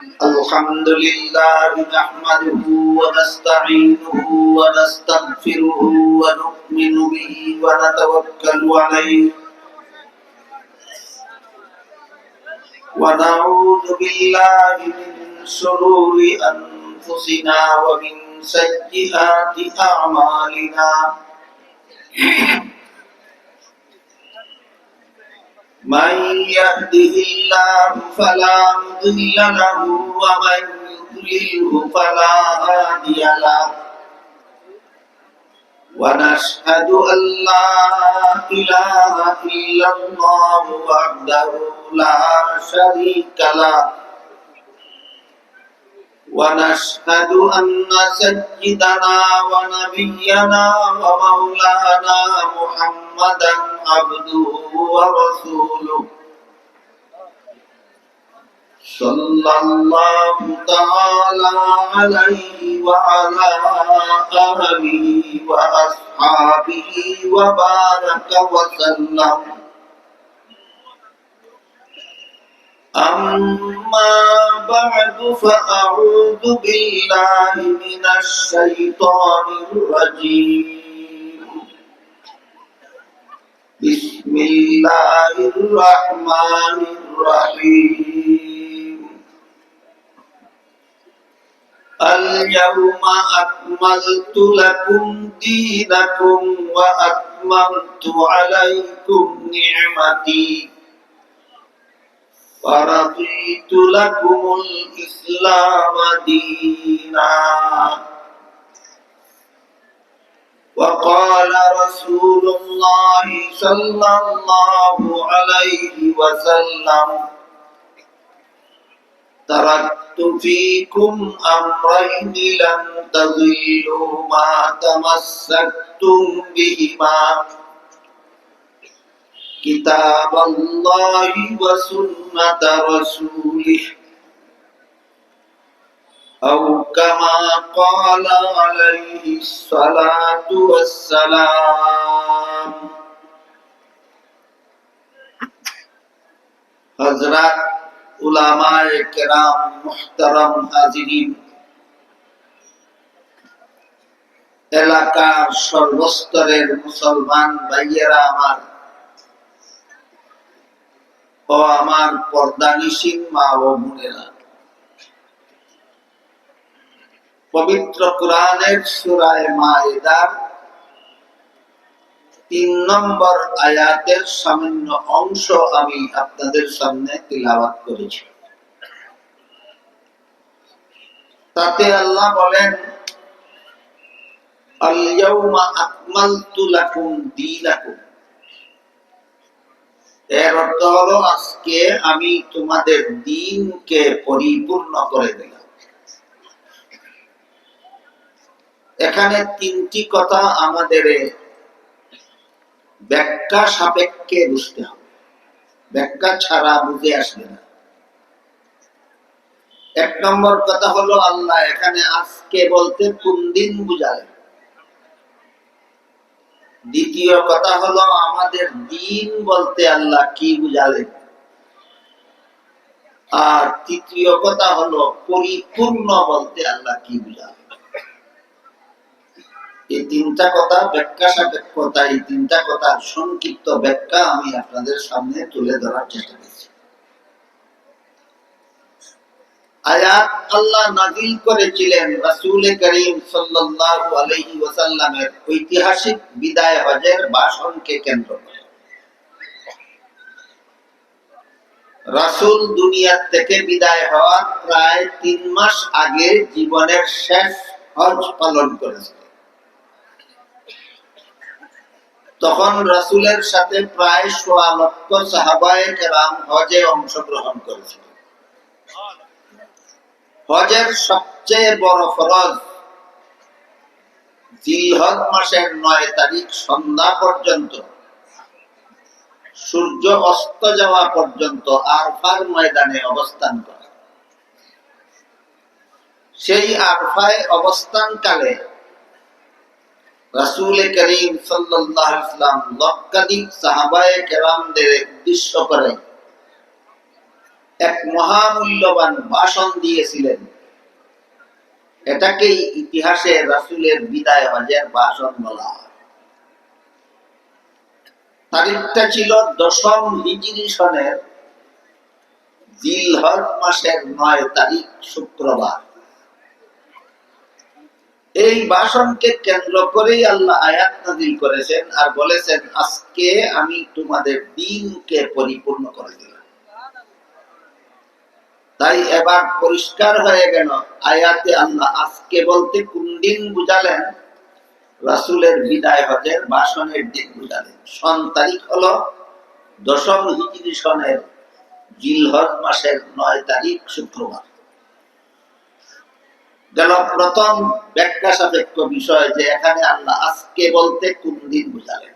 الحمد لله نحمده ونستعينه ونستغفره ونؤمن به ونتوكل عليه ونعوذ بالله من شرور أنفسنا ومن سيئات أعمالنا من يهده الله فلا مضل له ومن يضلله فلا هادي له ونشهد أن لا إله إلا الله وحده لا شريك له ونشهد أن سيدنا ونبينا ومولانا محمدا عبده ورسوله صلى الله تعالى عليه وعلى آله وأصحابه وبارك وسلم أما بعد فأعوذ بالله من الشيطان الرجيم بسم الله الرحمن الرحيم اليوم أكملت لكم دينكم وأتممت عليكم نعمتي ورضيت لكم الإسلام دينا وقال رسول الله صلى الله عليه وسلم تركت فيكم أمرين لن تضلوا ما تمسكتم بهما كتاب الله وسنة رسوله أو كما قال عليه الصلاة والسلام حضرات উলামায়ে কেরাম মুহতারাম হাজিরিন এলাকার সর্বস্তরের মুসলমান ভাইয়েরা আমার ও আমার পর্দানিশীন মা ও বোনেরা, পবিত্র কোরআনের সূরা মায়েদার ৩ নম্বর আয়াতের সামান্য অংশ আমি আপনাদের সামনে তিলাওয়াত করেছি। তাতে আল্লাহ বলেন, আল ইয়াউমা আকমালতু লাকুম দীনাকুম। এর অর্থ হলো আজকে আমি তোমাদের দ্বীনকে পরিপূর্ণ করে দিলাম। এখানে ৩টি কথা আমাদের ব্যাখ্যা সাপেক্ষে বুঝতে হবে, ব্যাখ্যা ছাড়া বুঝে আসবে না। ১ নম্বর কথা হলো আল্লাহ এখানে আজকে বলতে কোন দিন বুঝালেন। দ্বিতীয় কথা হলো আমাদের দিন বলতে আল্লাহ কি বুঝালেন। আর তৃতীয় কথা হলো পরিপূর্ণ বলতে আল্লাহ কি বুঝালেন। এই ৩টা কথা ব্যাখ্যা সাপেক্ষতা, এই ৩টা কথার সংক্ষিপ্ত ব্যাখ্যা আমি আপনাদের সামনে তুলে ধরার চেষ্টা করছি। আয়াত আল্লাহ নাযিল করেছিলেন রাসূল করিম সাল্লাল্লাহু আলাইহি ওয়াসাল্লামের ঐতিহাসিক বিদায় হজের ভাষণকে কেন্দ্র করে। রাসূল দুনিয়া থেকে বিদায় হওয়ার প্রায় ৩ মাস আগে জীবনের শেষ হজ পালন করেছেন। তখন রাসূলের সাথে প্রায় ১৬ লক্ষ সাহাবায়ে কেরাম হজে অংশগ্রহণ করেছিলেন। হজের সবচেয়ে বড় ফরজ জিলহজ মাসের ৯ তারিখ সন্ধ্যা পর্যন্ত, সূর্য অস্ত যাওয়া পর্যন্ত আরফার ময়দানে অবস্থান করা। সেই আরফায় অবস্থানকালে রাসূল করিম সাল্লাল্লাহু আলাইহি ওয়াসাল্লাম লক্ষাধিক সাহাবায়ে কেরামদের উদ্দেশ্য করে এক মহামূল্যবান ভাষণ দিয়েছিলেন। এটাকেই ইতিহাসে রাসূলের বিদায় হজের ভাষণ বলা হয়। তারিখটা ছিল 10ম হিজরি সনের জিলহজ মাসের 9 তারিখ শুক্রবার। এই ভাষণকে কেন্দ্র করেই আল্লাহ আয়াত নাযিল করেছেন আর বলেছেন, আজকে আমি তোমাদের দ্বীনকে পরিপূর্ণ করে দিলাম। তাই এবার পরিষ্কার হয়ে গেল, আয়াতে আল্লাহ আজকে বলতে কোন দিন বুঝালেন? রাসূলের বিদায় হজের ভাষণের দিন বুঝালেন। সন তারিখ হলো 10ম হিজরি সনের জিলহজ মাসের 9 তারিখ শুক্রবার। গেল প্রথম ব্যাখ্যা সাপেক্ষ বিষয় যে এখানে আল্লাহ আজকে বলতে কোন দিন বুঝালেন।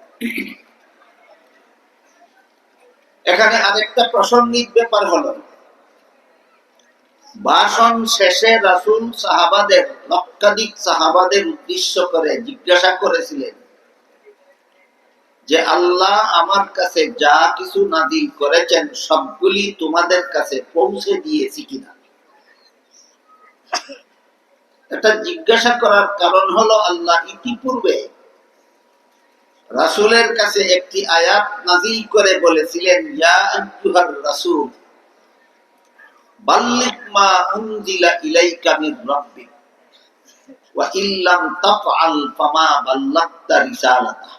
এখানে আরেকটা প্রাসঙ্গিক ব্যাপার হলো, ভাষণ শেষে রাসূল সাহাবাদের, লক্ষাধিক সাহাবাদের উদ্দেশ্য করে জিজ্ঞাসা করেছিলেন যে আল্লাহ আমার কাছে যা কিছু নাযিল করেছেন সবগুলি তোমাদের কাছে পৌঁছে দিয়েছি কিনা। এটা জিজ্ঞাসা করার কারণ হলো, আল্লাহ ইতিপূর্বে রাসূলের কাছে একটি আয়াত নাযিল করে বলেছিলেন, ইয়া আইয়ুহার রাসূল বাল্লিগ মা উনজিলা ইলাইকা মির রাব্বিক ওয়া ইল্লাম তাফআল ফামা বাল্লাগতা রিসালাতা।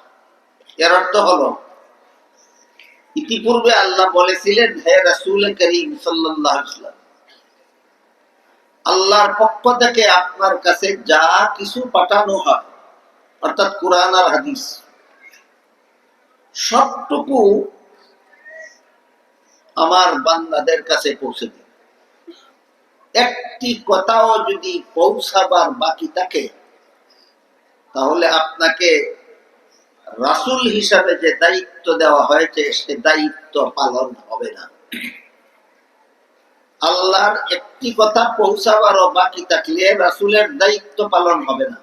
এর অর্থ হলো, ইতিপূর্বে আল্লাহ বলেছিলেন, হে রাসূল করিম সাল্লাল্লাহু আলাইহি ওয়াসাল্লাম, আল্লাহর পক্ষ থেকে আপনার কাছে যা কিছু পাঠানো হয়, অর্থাৎ কুরআন আর হাদিস, সবটুকু আমার বান্দাদের কাছে পৌঁছে দিন। একটি কথাও যদি পৌঁছাবার বাকি থাকে তাহলে আপনাকে রাসূল হিসাবে যে দায়িত্ব দেওয়া হয়েছে সে দায়িত্ব পালন হবে না। আল্লাহর একটি কথা পৌঁছাবারও বাকি থাকলে রাসূলের দায়িত্ব পালন হবে না।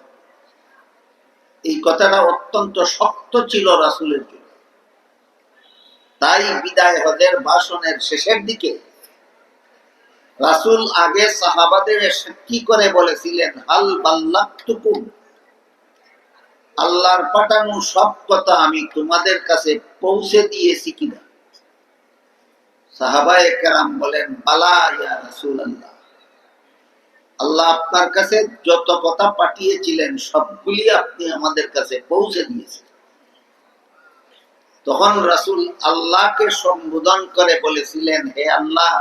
এই কথাটা অত্যন্ত শক্ত ছিল রাসূলের জন্য। তাই বিদায় হজের ভাষণের শেষের দিকে রাসূল আগে সাহাবাদের সাক্ষী করে বলেছিলেন, হাল বাল্লাগতুকুম, আল্লাহর পাঠানো সব কথা আমি তোমাদের কাছে পৌঁছে দিয়েছি কিনা। সাহাবায়ে কেরাম বলেন, বালা ইয়া রাসূলুল্লাহ, আল্লাহ আপনার কাছে যত কথা পাঠিয়েছিলেন সবগুলি আপনি আমাদের কাছে পৌঁছে দিয়েছেন। তখন রাসূল আল্লাহকে সম্বোধন করে বলেছিলেন, হে আল্লাহ,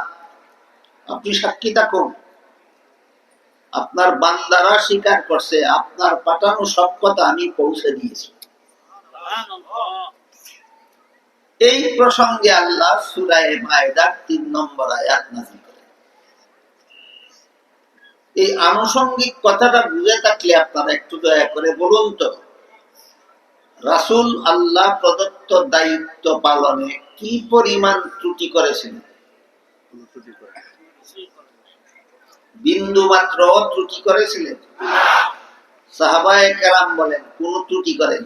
আপনি সাক্ষী থাকুন, আপনার বান্দারা স্বীকার করছে আপনার পাঠানো সব কথা আমি পৌঁছে দিয়েছি। এই প্রসঙ্গে আল্লাহ সূরা মায়েদার 3 নম্বর আয়াত নাযিল করেন। এই আনুষঙ্গিক কথাটা বুঝে থাকলে আপনারা একটু দয়া করে বলুন তো, রাসূল আল্লাহ প্রদত্ত দায়িত্ব পালনে কি পরিমাণ ত্রুটি করেছিলেন? বিন্দু মাত্র ত্রুটি করেছিলেন? সাহাবায়ে কেরাম বলেন কোন ত্রুটি করেন।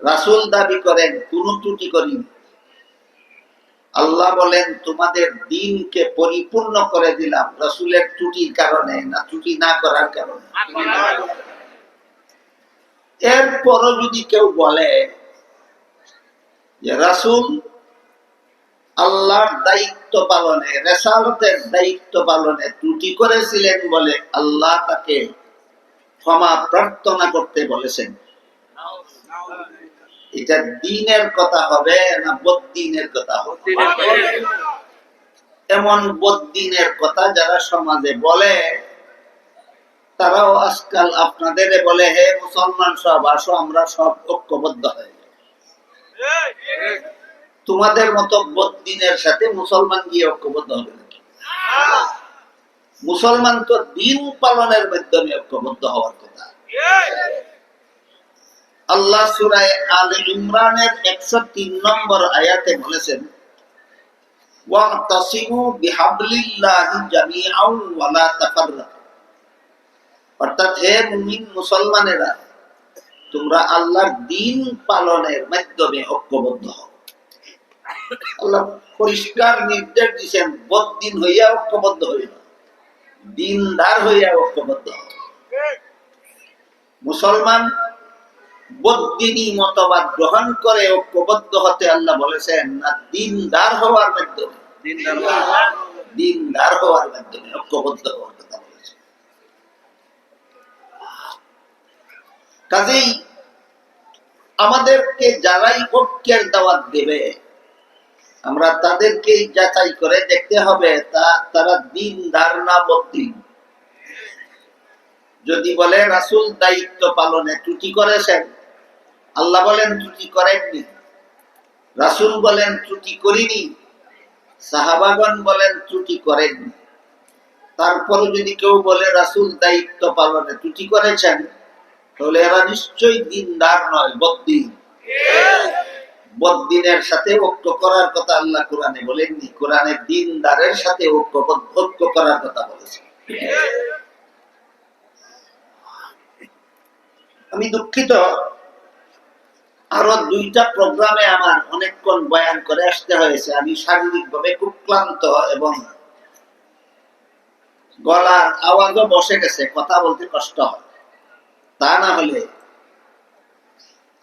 রাসূল দাবি করেন কোন ত্রুটি করিনি। আল্লাহ বলেন তোমাদের দ্বীনকে পরিপূর্ণ করে দিলাম। রাসূলের ত্রুটির কারণে না ত্রুটি না করার কারণে? এরপরও যদি কেউ বলে যে রাসূল আল্লাহর দায়িত্ব পালনে, রিসালাতের দায়িত্ব পালনে ত্রুটি করেছিলেন বলে আল্লাহ তাকে ক্ষমা প্রার্থনা করতে বলেছেন, এটা দ্বীনের কথা হবে না বদ্দীনের কথা হবে? এমন বদ্দীনের কথা যারা সমাজে বলে তারাও আজকাল আপনাদের বলে, হে মুসলমান সব আসো, আমরা সব ঐক্যবদ্ধ হয়ে যাই। তোমাদের মতো বদ্দীনের সাথে মুসলমান গিয়ে ঐক্যবদ্ধ হবে নাকি? মুসলমান তো দ্বীন পালনের মাধ্যমে ঐক্যবদ্ধ হওয়ার কথা। আল্লাহ সূরা আলে ইমরানের 103 নম্বর আয়াতে বলেছেন, ওয়াতাসিমু বিহাবলিল্লাহি জামিআন ওয়া লা তাফাররাকু, অর্থাৎ হে মুমিন মুসলমানেরা, তোমরা আল্লাহর দ্বীন পালনের মাধ্যমে ঐক্যবদ্ধ হও। আল্লাহ পরিষ্কার নির্দেশ দিচ্ছেন, বদ্দিন হইয়া ঐক্যবদ্ধ হইল, দিনদার হইয়া ঐক্যবদ্ধ। মুসলমান বদ্দিনী মতবাদ গ্রহণ করে ঐক্যবদ্ধ হতে আল্লাহ বলেছেন না দিনদার হওয়ার মাধ্যমে, দিনদার হওয়ার মাধ্যমে ঐক্যবদ্ধ হওয়ার কথা বলেছেন। কাজেই আমাদেরকে যারাই ঐক্যের দাওয়াত দেবে আমরা তাদেরকে যাচাই করে দেখতে হবে তারা দিনদার না বদ্দিন। যদি বলে রাসূল দায়িত্ব পালনে ত্রুটি করেছেন, আল্লাহ বলেন ত্রুটি করেননি, রাসূল বলেন ত্রুটি করিনি, সাহাবাগণ বলেন ত্রুটি করেননি, তারপরে যদি কেউ বলে রাসূল দায়িত্ব পালনে ত্রুটি করেছেন, তাহলে এরা নিশ্চয়ই দিনদার নয়, বদ্দিন। বদ্দিনের সাথে ঐক্য করার কথা আল্লাহ কোরআনে বলেননি, কোরআনে দিনদারের সাথে ঐক্য করার কথা বলেছে। আমি দুঃখিত, আরো 2টা প্রোগ্রামে আমার অনেকক্ষণ বয়ান করে আসতে হয়েছে। আমি শারীরিকভাবে খুব ক্লান্ত এবং গলার আওয়াজও বসে গেছে, কথা বলতে কষ্ট হয়। তা না হলে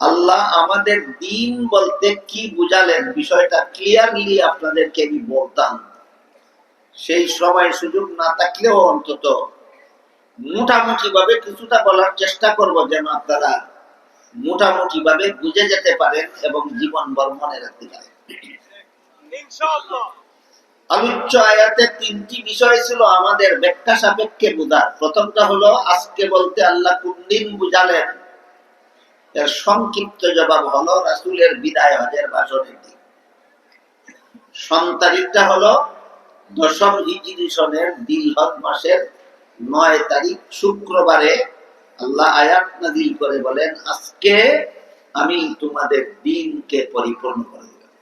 আল্লাহ আমাদের দিন বলতে কি বুঝালেন বিষয়টা ক্লিয়ারলি আপনাদেরকে আমি বলতাম। সেই সময় সুযোগ না থাকলেও অন্তত মোটামুটি ভাবে কিছুটা বলার চেষ্টা করব, যেন আপনারা মোটামুটি ভাবে বুঝে যেতে পারেন এবং জীবনভর মনে রাখতে পারেন। আলোচ্য আয়াতে 3টি বিষয় ছিল আমাদের ব্যাখ্যা সাপেক্ষে বোঝার। প্রথমটা হলো আজকে বলতে আল্লাহ কোন দিন বুঝালেন, এর সংক্ষিপ্ত জবাব হলো রাসূলের বিদায় হজের ভাষণের দিন। তারিখটা হলো 10ম হিজরি সনের জিলহজ মাসের 9 তারিখ শুক্রবারে আল্লাহ আয়াত নাযিল করে বলেন, আজকে আমি তোমাদের দিনকে পরিপূর্ণ করে দিলাম।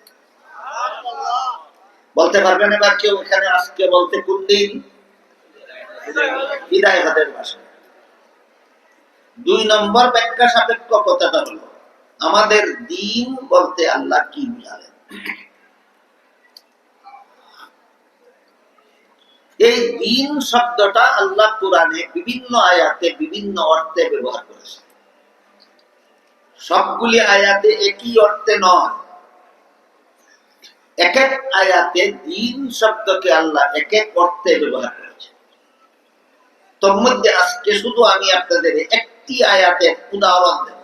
বলতে পারবেন এবার কেউ এখানে আজকে বলতে কোন দিন? বিদায় হজের ভাষণ। 2 নম্বর ব্যাখ্যা সাপেক্ষ কথাটা হলো আমাদের দিন বলতে আল্লাহ কি বুঝালেন। এই দিন শব্দটা আল্লাহ কোরআনে বিভিন্ন আয়াতে বিভিন্ন অর্থে ব্যবহার করেছে। সবগুলি আয়াতে একই অর্থে নয়, এক এক আয়াতে দিন শব্দকে আল্লাহ এক এক অর্থে ব্যবহার করেছে। তোর মধ্যে আজকে শুধু আমি আপনাদের একটি আয়াতের উদাহরণ দেব।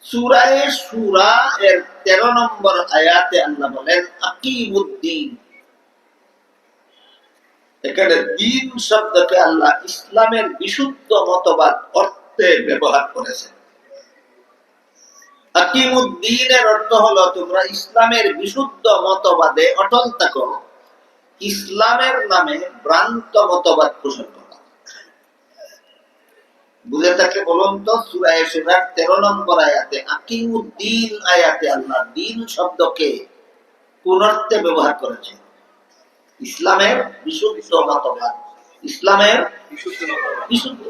সূরা শূরা এর 13 নম্বর আয়াতে আল্লাহ বলেন আকিমুদ্দিন। এখানে দিন শব্দকে আল্লাহ ইসলামের বিশুদ্ধ মতবাদ অর্থে ব্যবহার করেছেন। আকিমুদ্দিনের অর্থ হলো তোমরা ইসলামের বিশুদ্ধ মতবাদে অটল থাকো, ইসলামের নামে ভ্রান্ত মতবাদ পোষণ করা। বুঝে থাকলে বলুন তো, সূরা শূরার 13 নম্বর আয়াতে আকিমুদ্দিন আয়াতে আল্লাহ দিন শব্দকে কোন অর্থে ব্যবহার করেছেন? ইসলামের বিশুদ্ধ মতবাদ, ইসলামের বিশুদ্ধ।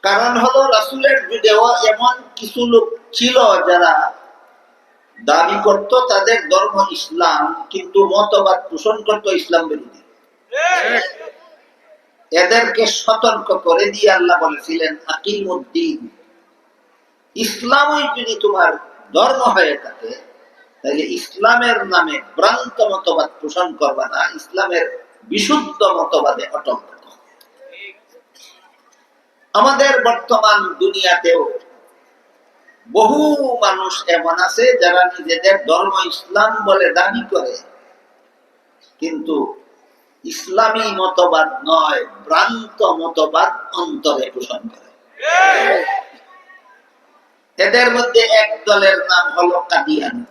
কারণ হলো রাসূলের যুগেও এমন কিছু লোক ছিল যারা দাবি করত তাদের ধর্ম ইসলাম, কিন্তু মতবাদ পোষণ করত ইসলাম বিরোধী। এদেরকে সতর্ক করে দিয়ে আল্লাহ বলেছিলেন আকিমুদ্দিন, ইসলামই যদি তোমার ধর্ম হয়ে থাকে তাহলে ইসলামের নামে ভ্রান্ত মতবাদ পোষণ করবা না, ইসলামের বিশুদ্ধ মতবাদে অটল থাকো। আমাদের বর্তমান দুনিয়াতেও বহু মানুষ এমন আছে যারা নিজেদের ধর্ম ইসলাম বলে দাবি করে, কিন্তু ইসলামী মতবাদ নয়, ভ্রান্ত মতবাদ অন্তরে পোষণ করে। এদের মধ্যে এক দলের নাম হলো কাদিয়ানী।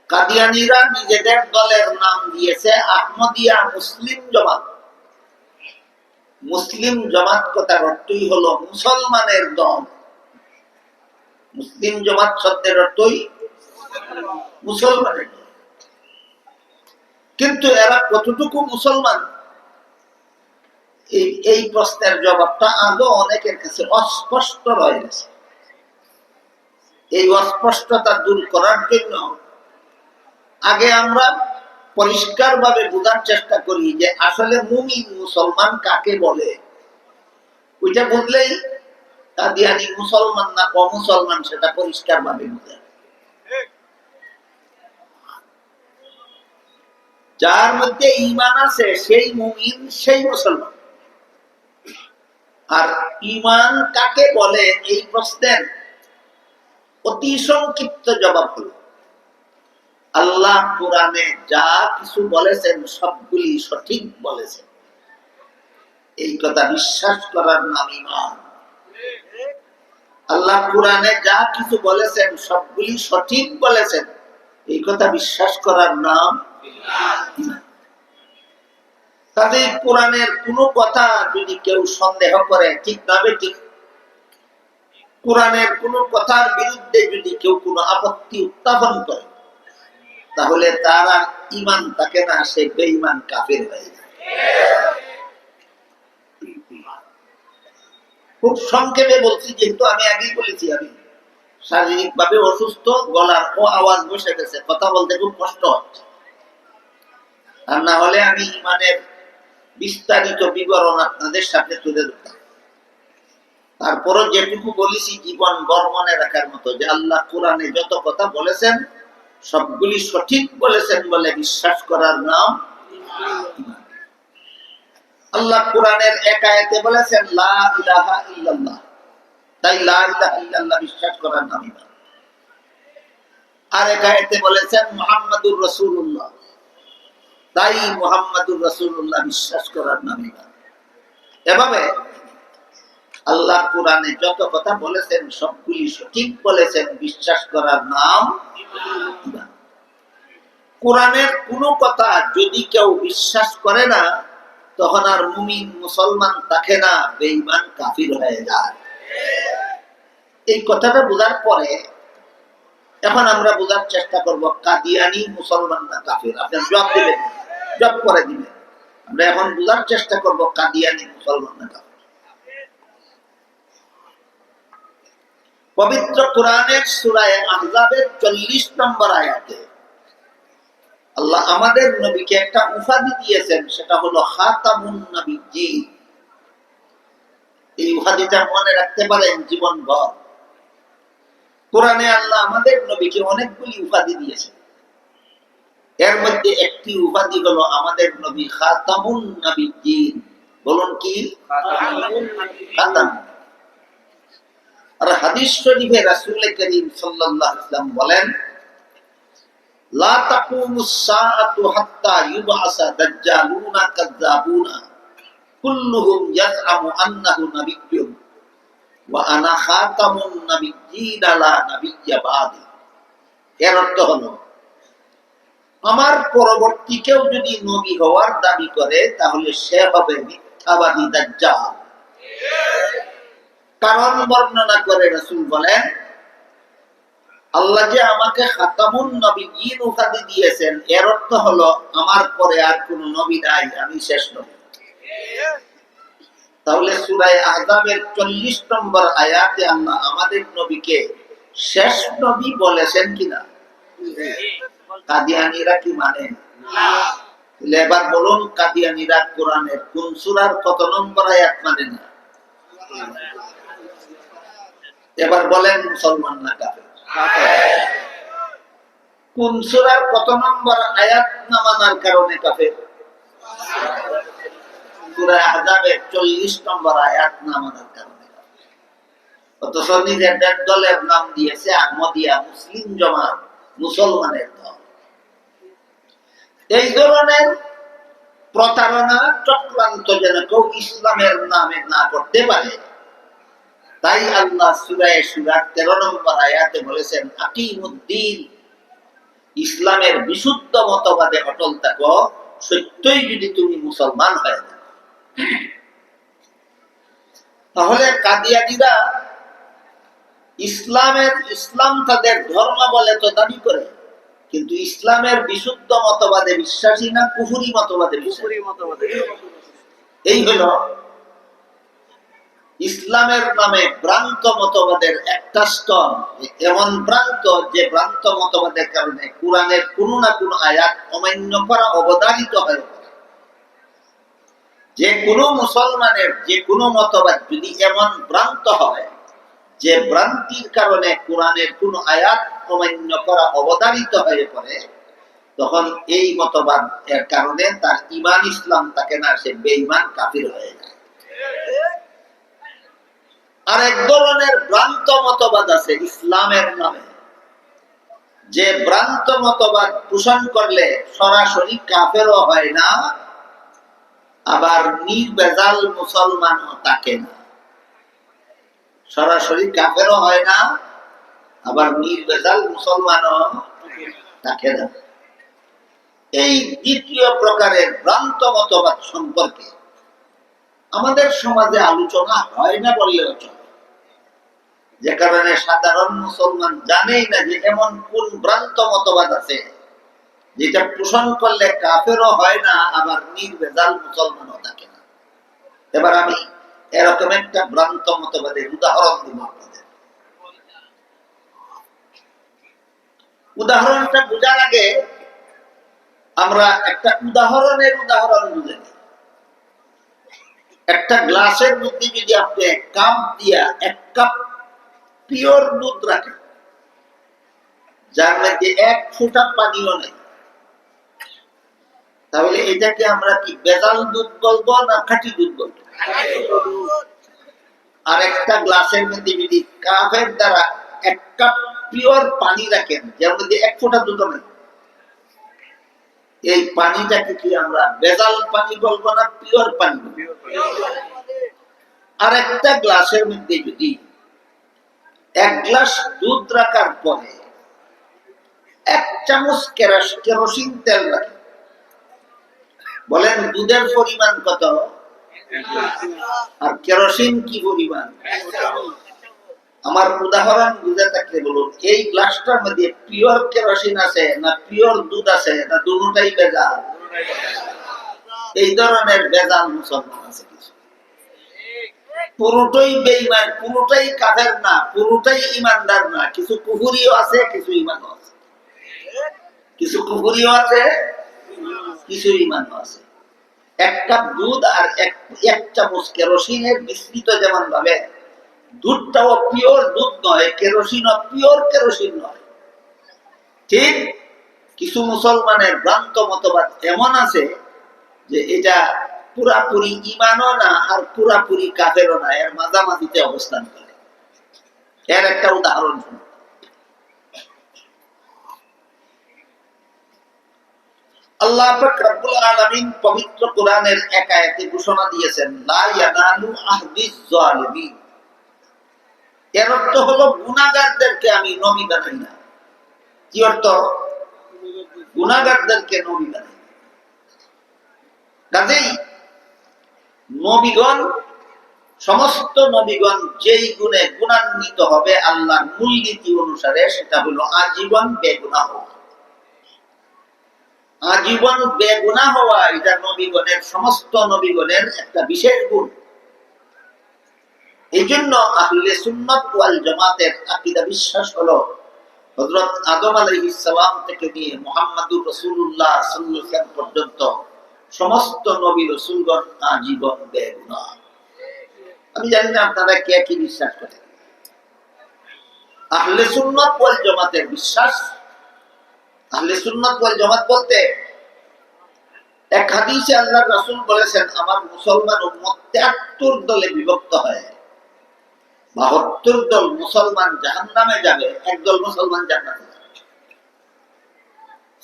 কাদিয়ানীরা নিজেদের দলের নাম দিয়েছে আহমদিয়া মুসলিম জামাত। মুসলিম জামাত কথার অর্থই হলো মুসলমানের দল। মুসলিম জামাত শব্দের অর্থই মুসলমানের দল। কিন্তু এরা কতটুকু মুসলমান, এই প্রশ্নের জবাবটা আজও অনেকের কাছে অস্পষ্ট রয়ে গেছে। এই অস্পষ্টতা দূর করার জন্য আগে আমরা পরিষ্কারভাবে বোঝার চেষ্টা করি যে আসলে মুমিন মুসলমান কাকে বলে। ওইটা বুঝলেই কাদিয়ানি মুসলমান না অমুসলমান সেটা পরিষ্কারভাবে বুঝে। যার মধ্যে ঈমান আছে সেই মুমিন, সেই মুসলমান। আর ঈমান কাকে বলে এই প্রশ্নের অতি সংক্ষিপ্ত জবাব হলো আল্লাহ কোরআনে যা কিছু বলেছেন সবগুলি সঠিক বলেছেন, এই কথা বিশ্বাস করার নাম ঈমান। আল্লাহ কোরআনে যা কিছু বলেছেন সবগুলি সঠিক বলেছেন, এই কথা বিশ্বাস করার নাম ঈমান। তাদের কোরআনের কোনো কথা যদি কেউ সন্দেহ করে, ঠিক না ঠিক, কোরআনের কোনো কথার বিরুদ্ধে যদি কেউ কোনো আপত্তি উত্থাপন করে, তাহলে তার আর ঈমান থাকে না, সে বেঈমান কাফের হয়ে যায়। খুব সংক্ষেপে বলছি, যেহেতু আমি আগেই বলেছি আমি শারীরিক ভাবে অসুস্থ, গলার ও আওয়াজ বসে গেছে, কথা বলতে খুব কষ্ট হচ্ছে। আর না হলে আমি ঈমানের বিস্তারিত বিবরণ আপনাদের সাথে তুলে ধরতাম। তারপরও যেটুকু বলেছি জীবন বর্মনে রাখার মতো, যে আল্লাহ কোরআনে যত কথা বলেছেন সবগুলি সঠিক বলেছেন বলে বিশ্বাস করার নাম ঈমান। আল্লাহ কোরআনের এক আয়াতে বলেছেন লা ইলাহা ইল্লাল্লাহ, তাই লা ইলাহা ইল্লাল্লাহ বিশ্বাস করার নাম ঈমান। আর এক আয়াতে বলেছেন মুহাম্মাদুর রাসূলুল্লাহ, তাই মুহাম্মাদুর রাসূলুল্লাহ বিশ্বাস করার নাম ঈমান। এভাবে আল্লাহ কোরআনে যত কথা বলেছেন সবগুলি সঠিক বলেছেন, বিশ্বাস করার নাম ঈমান। কোরআনের কোনো কথা যদি কেউ বিশ্বাস করে না, তখন আর মুমিন মুসলমান থাকে না, বেঈমান কাফির হয়ে যায়। এই কথাটা বোঝার পরে এখন আমরা বোঝার চেষ্টা করব কাদিয়ানি মুসলমান না কাফির। আপনার জবাব দিবেন, জবাব করে দিবেন। আমরা এখন বোঝার চেষ্টা করব কাদিয়ানি মুসলমান না কাফির। পবিত্র কোরআনের সূরা আহজাবের 40 নম্বর আয়াতে আল্লাহ আমাদের নবীকে একটা উপাধি দিয়েছেন, সেটা হলো খাতামুন নবিয়্যিন। এই উপাধিটা মনে রাখতে পারেন জীবনভর। কোরআনে আল্লাহ আমাদের নবীকে অনেকগুলি উপাধি দিয়েছেন, এর মধ্যে একটি উপাধি হলো আমাদের নবী খাতামুন নবিয়্যিন। বলুন কি? খাতাম। আর হাদিস শরীফে রাসূল করিম সাল্লাল্লাহু আলাইহি ওয়াসাল্লাম বলেন লা তাকুমুস সাআতু হাত্তা ইউবআসা দাজ্জালুনা কাযযাবুনা কুল্লুহুম ইয়াজআমু আন্নাহু নাবিয়্যুন ওয়া আনা খাতামুন নাবিয়্যিন লা নাবিয়্যা বাদি। এর অর্থ হলো আমার পরবর্তী কেউ যদি নবী হওয়ার দাবি করে, তাহলে সে হবে মিথ্যাবাদী দাজ্জাল। কারণ বর্ণনা করে রাসূল বলেন আল্লাহ যে আমাকে খাতামুন নবিয়্যিন উপাধি দিয়েছেন, এর অর্থ হলো আমার পরে আর কোন নবী নাই, আমি শেষ নবী। তাহলে সূরা আহজাবের 40 নম্বর আয়াতে আল্লাহ আমাদের নবীকে শেষ নবী বলেছেন কিনা? কাদিয়ানীরা কি মানে না? এবার বলুন, কাদিয়ানীরা কোরআনের কোন সূরার কত নম্বর আয়াত মানে না? এবার বলেন মুসলমান না কাফের? কোন সূরার কত নম্বর আয়াত না মানার কারণে কাফের? সূরা আহজাবের 40 নম্বর আয়াত না মানার কারণে। অথচ নিজেদের দলের নাম দিয়েছে আহমদিয়া, মুসলিম জামাত, মুসলমানের দল। এই ধরনের প্রতারণা চক্রান্ত যেন কেউ ইসলামের নামে না করতে পারে, তাই আল্লাহ সূরা শুরার 13 নম্বর আয়াতে বলেছেন আকিমুদ্দিন, ইসলামের বিশুদ্ধ মতবাদে অটল থাকো, সত্যই যদি তুমি মুসলমান হয়ে যাও। তাহলে কাদিয়ানীরা ইসলাম তাদের ধর্ম বলে তো দাবি করে, কিন্তু ইসলামের বিশুদ্ধ মতবাদে বিশ্বাসী না, কুফরি মতবাদে বিশ্বাসী। এই হলো ইসলামের নামে ভ্রান্ত মতবাদের একটা স্তর, এমন ভ্রান্ত যে ভ্রান্ত মতবাদের কারণে কোরআনের কোনো না কোনো আয়াত অমান্য করা অবধারিত হয়ে পড়ে। যে কোনো মুসলমানের যে কোনো মতবাদ যদি এমন ভ্রান্ত হয় যে ভ্রান্তির কারণে কোরআনের কোনো আয়াত অমান্য করা অবধারিত হয়ে পড়ে, তখন এই মতবাদ এর কারণে তার ঈমান ইসলাম থাকে না, সে বেঈমান কাফির হয়ে যায়। আর এক ধরনের ভ্রান্ত মতবাদ আছে ইসলামের নামে, যে ভ্রান্ত মতবাদ পোষণ করলে সরাসরি কাফেরও হয় না, আবার নির্ভেজাল মুসলমানও থাকে না। সরাসরি কাফেরও হয় না, আবার নির্ভেজাল মুসলমানও থাকে না। এই দ্বিতীয় প্রকারের ভ্রান্ত মতবাদ সম্পর্কে আমাদের সমাজে আলোচনা হয় না বললেও চলে, যে কারণে সাধারণ মুসলমান জানেই না যে এমন কোন ভ্রান্ত মতবাদ আছে যেটা পোষণ করলে কাফেরও হয় না, আবার নির্ভেজাল মুসলমানও থাকে না। এবার আমি এরকম একটা ভ্রান্ত মতবাদের উদাহরণ দিব আপনাদের। উদাহরণটা বোঝার আগে আমরা একটা উদাহরণ বুঝে নিই। একটা গ্লাসের মধ্যে যদি আপনি এক কাপ পিওর দুধ রাখেন, যার মধ্যে এক ফোঁটা পানিও নেই, তাহলে এটাকে আমরা কি ভেজাল দুধ বলবো না খাঁটি দুধ বলবো? আর একটা গ্লাসের মধ্যে যদি কাপের দ্বারা এক কাপ পিওর পানি রাখেন, যার মধ্যে এক ফোঁটা দুধ নেই, এই পানিটাকে কি আমরা ভেজাল পানি বলবো না পিওর পানি বলবো? আর একটা গ্লাসের মধ্যে যদি এক গ্লাস দুধ রাখার পরে এক চামচ কেরোসিন তেল রাখে, বলেন দুধের পরিমাণ কত আর কেরোসিন কি পরিমাণ? আমার উদাহরণ বুঝে থাকলে বলুন, এই গ্লাসটার মধ্যে পিওর কেরোসিন আছে না পিওর দুধ আছে, না দুটোটাই ভেজাল? এই ধরনের ভেজাল মুসলমান আছে কিছু, পুরোটাই বেঈমান, পুরোটাই কাফের না, পুরোটাই ইমানদার না, কিছু কুফরিও আছে, কিছু ইমানও আছে, কিছু কুফরিও আছে, কিছু ইমানও আছে। এক কাপ দুধ আর এক চামচ কেরোসিনের বিস্তৃত যেমন ভাবে দুধটাও পিওর দুধ নয়, কেরোসিনও পিওর কেরোসিন নয়, ঠিক কিছু মুসলমানের ভ্রান্ত মতবাদ এমন আছে যে এটা পুরাপুরি ইমানও না আর পুরাপুরি কাফেরও না, এর মাঝামাঝিতে অবস্থান করে। এর একটা উদাহরণ শুনুন। আল্লাহ পাক রব্বুল আলামিন পবিত্র কোরআনের এক আয়াতে ঘোষণা দিয়েছেন, লা ইয়ানালু আহদিজ জালিমিন। এর অর্থ হলো গুনাহগারদেরকে আমি নবী বানাই না। কি অর্থ? গুনাহগারদেরকে নবী বানাই। কাজেই নবীগণ, সমস্ত নবীগণ যেই গুণে গুণান্বিত হবে আল্লাহর মূলনীতি অনুসারে, সেটা হলো আজীবন বেগুনাহ হওয়া। আজীবন বেগুনাহ হওয়া এটা নবীগণের, সমস্ত নবীগণের একটা বিশেষ গুণ। এই জন্য আহলে সুন্নাত ওয়াল জামাতের আকীদা বিশ্বাস হলো হযরত আদম আলাইহিস সালাম থেকে নিয়ে মুহাম্মদুর রাসূলুল্লাহ সাল্লাল্লাহু আলাইহি ওয়াসাল্লাম পর্যন্ত সমস্ত নবী রাসূলগণ আজীবন বেগুনাহ। আমি জানি না আপনারা কে কি বিশ্বাস করেন। আহলে সুন্নাত ওয়াল জামাতের বিশ্বাস, আহলে সুন্নাত ওয়াল জামাত বলতে এক হাদিসে আল্লাহর রাসূল বলেছেন, আমার মুসলমান উম্মত ৭৩ দলে বিভক্ত হয়, ৭২ দল মুসলমান জাহান্নামে যাবে, একদল মুসলমান জান্নাতে যাবে।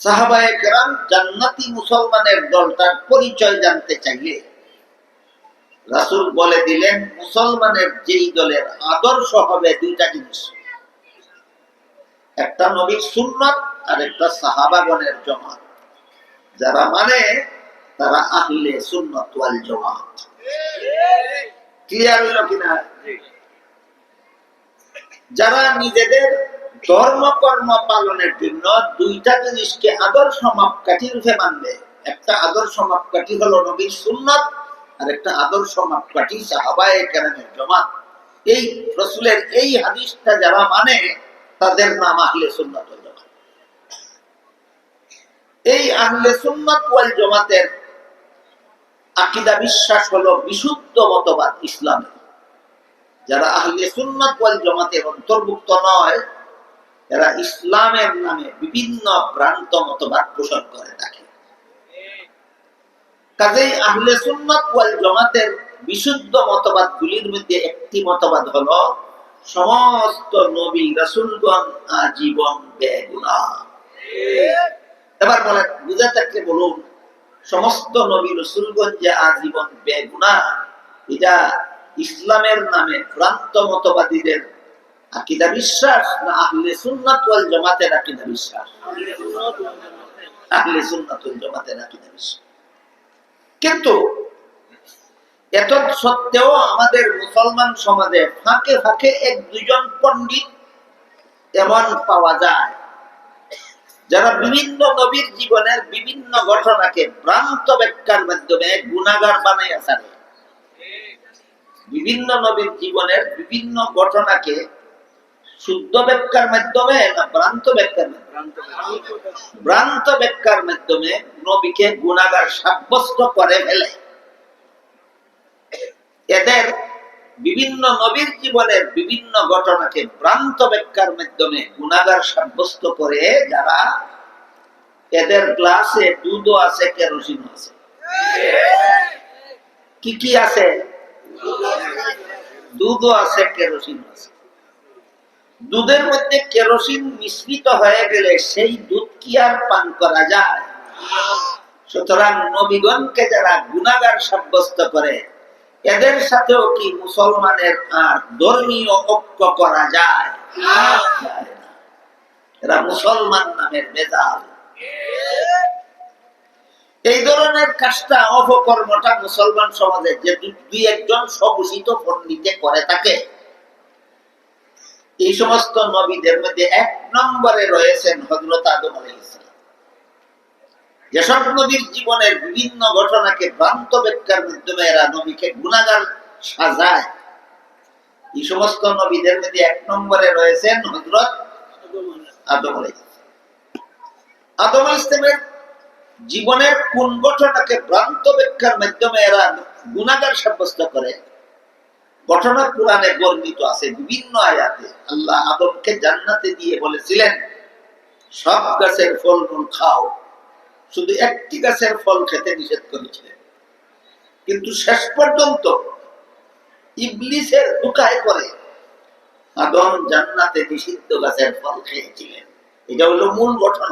সাহাবায়ে কেরাম জান্নাতি মুসলমানের দলটার পরিচয় জানতে চাইলে রাসূল বলে দিলেন, মুসলমানের যেই দলের আদর্শ হবে দুইটা জিনিস, একটা নবীর সুন্নাত আর একটা সাহাবাগণের জামাত। যারা মানে তারা আহলে সুন্নাত ওয়াল জামাত। ক্লিয়ার হলো কিনা? যারা নিজেদের ধর্ম কর্ম পালনের জন্য দুইটা জিনিসকে আদর্শ মাপকাঠি রূপে মানবে, একটা আদর্শ মাপকাঠি হলো নবীর সুন্নাত, আর একটা আদর্শ মাপকাঠি সাহাবায়ে কেরামের জমাত। এই রাসূলের এই হাদিসটা যারা মানে তাদের নাম আহলে সুন্নাত ওয়াল জামাত। এই আহলে সুন্নাত ওয়াল জামাতের আকীদা বিশ্বাস হলো বিশুদ্ধ মতবাদ ইসলামের। যারা আহলে সুন্নাত ওয়াল জামাতের অন্তর্ভুক্ত নয়, এরা ইসলামের নামে বিভিন্ন ভ্রান্ত মতবাদ পোষণ করে থাকে। কাজেই আহলে সুন্নাত ওয়াল জামাতের বিশুদ্ধ মতবাদগুলির মধ্যে একটি মতবাদ হলো সমস্ত নবী রাসূলগণ আজীবন বেগুনাহ। এবার বলেন, বুঝা থাকলে বলুন, সমস্ত নবী রাসূলগণ যে আজীবন বেগুনাহ, এটা ইসলামের নামে ভ্রান্ত মতবাদীদের আকীদা বিশ্বাস না আহলে সুন্নাত ওয়াল জামাতের আকীদা বিশ্বাস? আহলে সুন্নাত ওয়াল জামাতের আকীদা বিশ্বাস। কিন্তু এত সত্ত্বেও আমাদের মুসলমান সমাজে ফাঁকে ফাঁকে এক দুজন পণ্ডিত এমন পাওয়া যায় যারা বিভিন্ন নবীর জীবনের বিভিন্ন ঘটনাকে ভ্রান্ত ব্যাখ্যার মাধ্যমে গুনাহগার বানাইয়া ছাড়ে। বিভিন্ন নবীর জীবনের বিভিন্ন ঘটনাকে শুদ্ধ ব্যাখ্যার মাধ্যমে না ভ্রান্ত ব্যাখ্যার ভ্রান্ত ব্যাখ্যার মাধ্যমে নবীকে গুনাহগার সাব্যস্ত করে ফেলে। এদের বিভিন্ন নবীর জীবনের বিভিন্ন ঘটনাকে ভ্রান্ত ব্যাখ্যার মাধ্যমে গুনাহগার সাব্যস্ত করে যারা, এদের গ্লাসে দুধও আছে, কেরোসিনও আছে। কি কি আছে? দুধও আছে, কেরোসিনও আছে। দুধের মধ্যে কেরোসিন মিশ্রিত হয়ে গেলে সেই দুধ কি আর পান করা যায়? সুতরাং নবীগণকে যারা গুনাহগার সাব্যস্ত করে, এদের সাথেও কি মুসলমানের আর ধর্মীয় ঐক্য করা যায়? এরা মুসলমান নামের বেজাল। এই ধরনের কাজটা, অপকর্মটা মুসলমান সমাজে যে দুই একজন স্বঘোষিত পণ্ডিতে করে থাকে। এই সমস্ত নবীদের মধ্যে এক নম্বরে রয়েছেন হযরত আদম আলাইহিস সালাম। যেসব নবীর জীবনের বিভিন্ন ঘটনাকে ভ্রান্ত ব্যাখ্যার মাধ্যমে এরা নবীকে গুনাহগার সাজায়, এই সমস্ত নবীদের মধ্যে এক নম্বরে রয়েছেন হযরত আদম আলাইহিস সালাম। আদম আলাইহিস সালামের জীবনের কোন ঘটনাকে ভ্রান্ত ব্যাখ্যার মাধ্যমে এরা গুনাহগার সাব্যস্ত করে, ঘটনা কোরআনে বর্ণিত আছে বিভিন্ন আয়াতে। আল্লাহ আদমকে জান্নাতে দিয়ে বলেছিলেন সব গাছের ফলমূল খাও, শুধু একটি গাছের ফল খেতে নিষেধ করেছিলেন। কিন্তু শেষ পর্যন্ত ইবলিসের ধোঁকায় পড়ে আদম জান্নাতে নিষিদ্ধ গাছের ফল খেয়েছিলেন। এটা হলো মূল ঘটনা।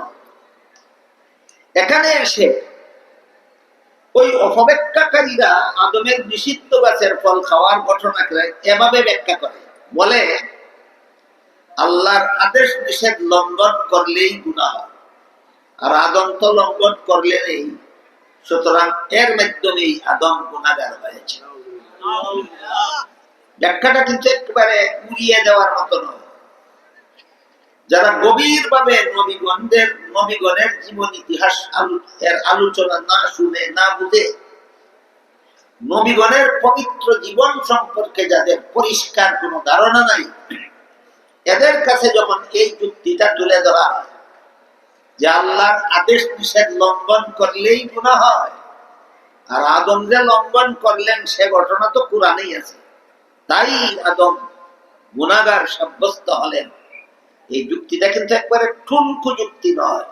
এখানে এসে ওই অপব্যাখ্যাকারীরা আদমের নিষিদ্ধ গাছের ফল খাওয়ার ঘটনাকে এভাবে ব্যাখ্যা করে, বলে আল্লাহর আদেশ নিষেধ লঙ্ঘন করলেই গুনাহ, আর আদম তো লঙ্ঘন করলেন, সুতরাং এর মাধ্যমেই আদম গুনাহগার হয়েছে। ব্যাখ্যাটা কিন্তু একেবারে উড়িয়ে দেওয়ার মতো নয়। যারা গভীর ভাবে নবীগণের জীবন ইতিহাস এর আলোচনা না শুনে, না বুঝে, নবীগণের পবিত্র জীবন সম্পর্কে যাদের পরিষ্কার কোনো ধারণা নাই, এদের কাছে যখন এই যুক্তিটা তুলে ধরা হয় যে আল্লাহর আদেশ নিষেধ লঙ্ঘন করলেই গুনাহ হয়, আর আদম যে লঙ্ঘন করলেন সে ঘটনা তো কোরআনেই আছে, তাই আদম গুনাহগার সাব্যস্ত হলেন, এই যুক্তিটা কিন্তু একবারে ঠুনকু যুক্তি নয়,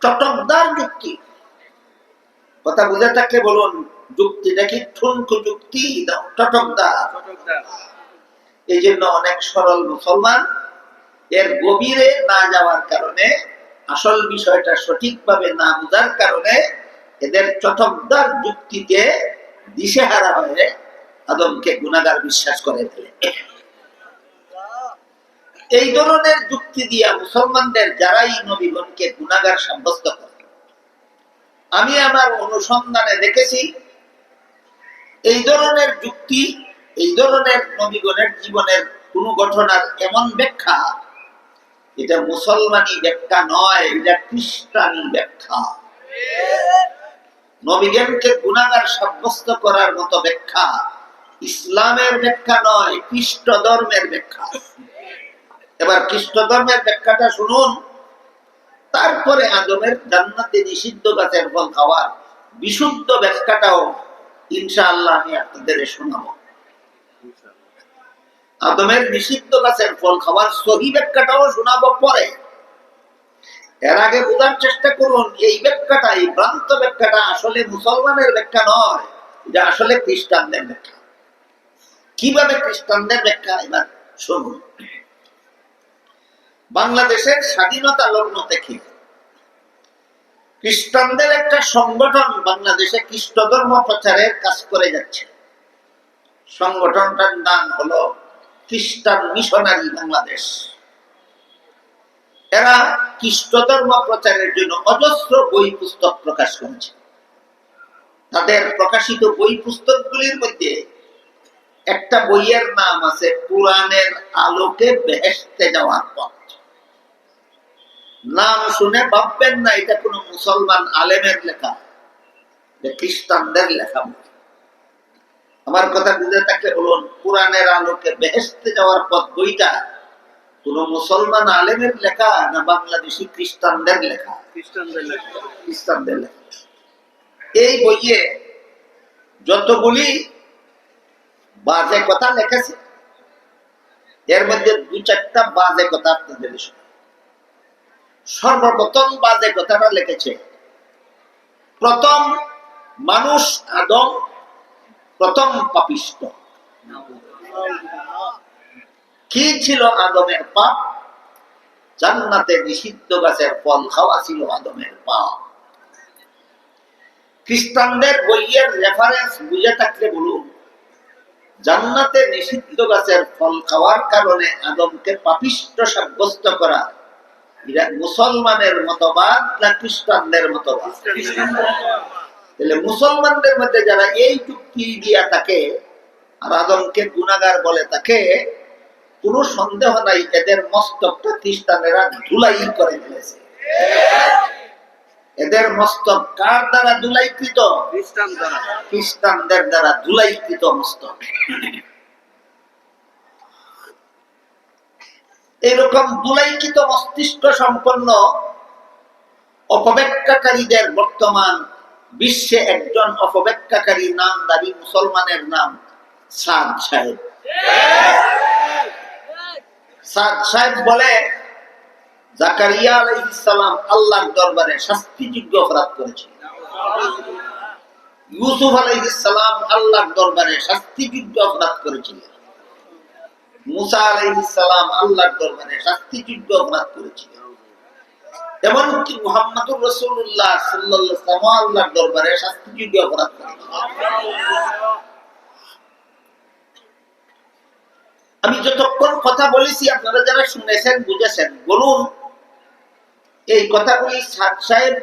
চটকদার যুক্তি। কথা বুঝে থাকলে বলুন, যুক্তিটা কি ঠুনকু যুক্তি, চটকদার? এই জন্য অনেক সরল মুসলমান এর গভীরে না যাওয়ার কারণে, আসল বিষয়টা সঠিকভাবে না বোঝার কারণে এদের চটকদার যুক্তিতে দিশেহারা হয়ে আদমকে গুনাহগার বিশ্বাস করে ফেলে। এই ধরনের যুক্তি দিয়া মুসলমানদের যারাই নবীগণকে গুনাহগার সাব্যস্ত করে, আমি আমার অনুসন্ধানে দেখেছি এই ধরনের যুক্তি, এই ধরনের নবীগণের জীবনের কোন ঘটনার এমন ব্যাখ্যা, এটা মুসলমানি ব্যাখ্যা নয়, এটা খ্রিস্টানি ব্যাখ্যা। নবীগণকে গুনাহগার সাব্যস্ত করার মতো ব্যাখ্যা ইসলামের ব্যাখ্যা নয়, খ্রিস্ট ধর্মের ব্যাখ্যা। এবার খ্রিস্ট ধর্মের ব্যাখ্যাটা শুনুন, তারপরে আদমের জান্নাতে নিষিদ্ধ গাছের ফল খাওয়ার বিশুদ্ধ ব্যাখ্যাটাও ইনশাআল্লাহ আমি আপনাদের শোনাবো। আদমের নিষিদ্ধ গাছের ফল খাওয়ার সহি ব্যাখ্যাটাও শোনাবো পরে। এর আগে বোঝার চেষ্টা করুন, এই ব্যাখ্যাটা, এই ভ্রান্ত ব্যাখ্যাটা আসলে মুসলমানের ব্যাখ্যা নয়, এটা আসলে খ্রিস্টানদের ব্যাখ্যা। কিভাবে খ্রিস্টানদের ব্যাখ্যা এবার শুনুন। বাংলাদেশের স্বাধীনতা লগ্ন থেকে খ্রিস্টানদের একটা সংগঠন বাংলাদেশে খ্রিস্ট ধর্ম প্রচারের কাজ করে যাচ্ছে। সংগঠনটার নাম হলো খ্রিস্টান মিশনারি বাংলাদেশ। এরা খ্রিস্ট ধর্ম প্রচারের জন্য অজস্র বই পুস্তক প্রকাশ করেছে। তাদের প্রকাশিত বই পুস্তকগুলির মধ্যে একটা বইয়ের নাম আছে কোরআনের আলোকে বেহেশতে যাওয়ার পথ। নাম শুনে ভাববেন না এটা কোনো মুসলমান আলেমের লেখা, খ্রিস্টানদের লেখা বই। আমার কথা বুঝে থাকলে বলুন, কোরআনের আলোকে বেহেশতে যাওয়ার পথ বইটা কোন মুসলমান আলেমের লেখা না বাংলাদেশি খ্রিস্টানদের লেখা? খ্রিস্টানদের লেখা। এই বইয়ে যতগুলি বাজে কথা লেখেছে, এর মধ্যে দু চারটা বাজে কথা আপনাদের শোনাই। সর্বপ্রথম বাজে কথাটা লিখেছে, প্রথম মানুষ আদম প্রথম পাপিষ্ট। কি ছিল আদমের পাপ? জান্নাতে নিষিদ্ধ গাছের ফল খাওয়া ছিল আদমের পাপ। খ্রিস্টানদের বইয়ের রেফারেন্স বুঝে থাকলে বলুন, জান্নাতে নিষিদ্ধ গাছের ফল খাওয়ার কারণে আদমকে পাপিষ্ট সাব্যস্ত করা, এটা মুসলমানের মতবাদ না খ্রিস্টানদের মতবাদ? তাহলে মুসলমানদের মধ্যে যারা এই যুক্তি দিয়া থাকে আর আদমকে গুনাহগার বলে থাকে, কোন সন্দেহ নাই এদের মস্তকটা খ্রিস্টানেরা ধুলাই করে ফেলেছে। এদের মস্তক কার দ্বারা ধুলাইকৃত? খ্রিস্টানদের দ্বারা ধুলাইকৃত মস্তক। এইরকম ধুলাইকৃত মস্তিষ্ক সম্পন্ন অপব্যাখ্যাকারীদের বর্তমান বিশ্বে একজন অপব্যাখ্যাকারী নামধারী মুসলমানের নাম সাদ সাহেব। সাদ সাহেব বলে জাকারিয়া আলাইহিস সালাম আল্লাহর দরবারে শাস্তিযোগ্য অপরাধ করেছিলেন। ইউসুফ আলাইহিস সালাম আল্লাহর দরবারে শাস্তিযোগ্য অপরাধ করেছিলেন। মুসা আলাইহিস সালাম আল্লাহর দরবারে শাস্তিযোগ্য অপরাধ করেছিলেন। এমনকি মুহাম্মদুর রাসূলুল্লাহ সাল্লাল্লাহু আলাইহি ওয়াসাল্লাম আল্লাহর দরবারে শাস্তিযোগ্য অপরাধ করেছিলেন। আমি যতক্ষণ কথা বলেছি আপনারা যারা শুনেছেন বুঝেছেন, বলুন এই কথাগুলি সাদ সাহেব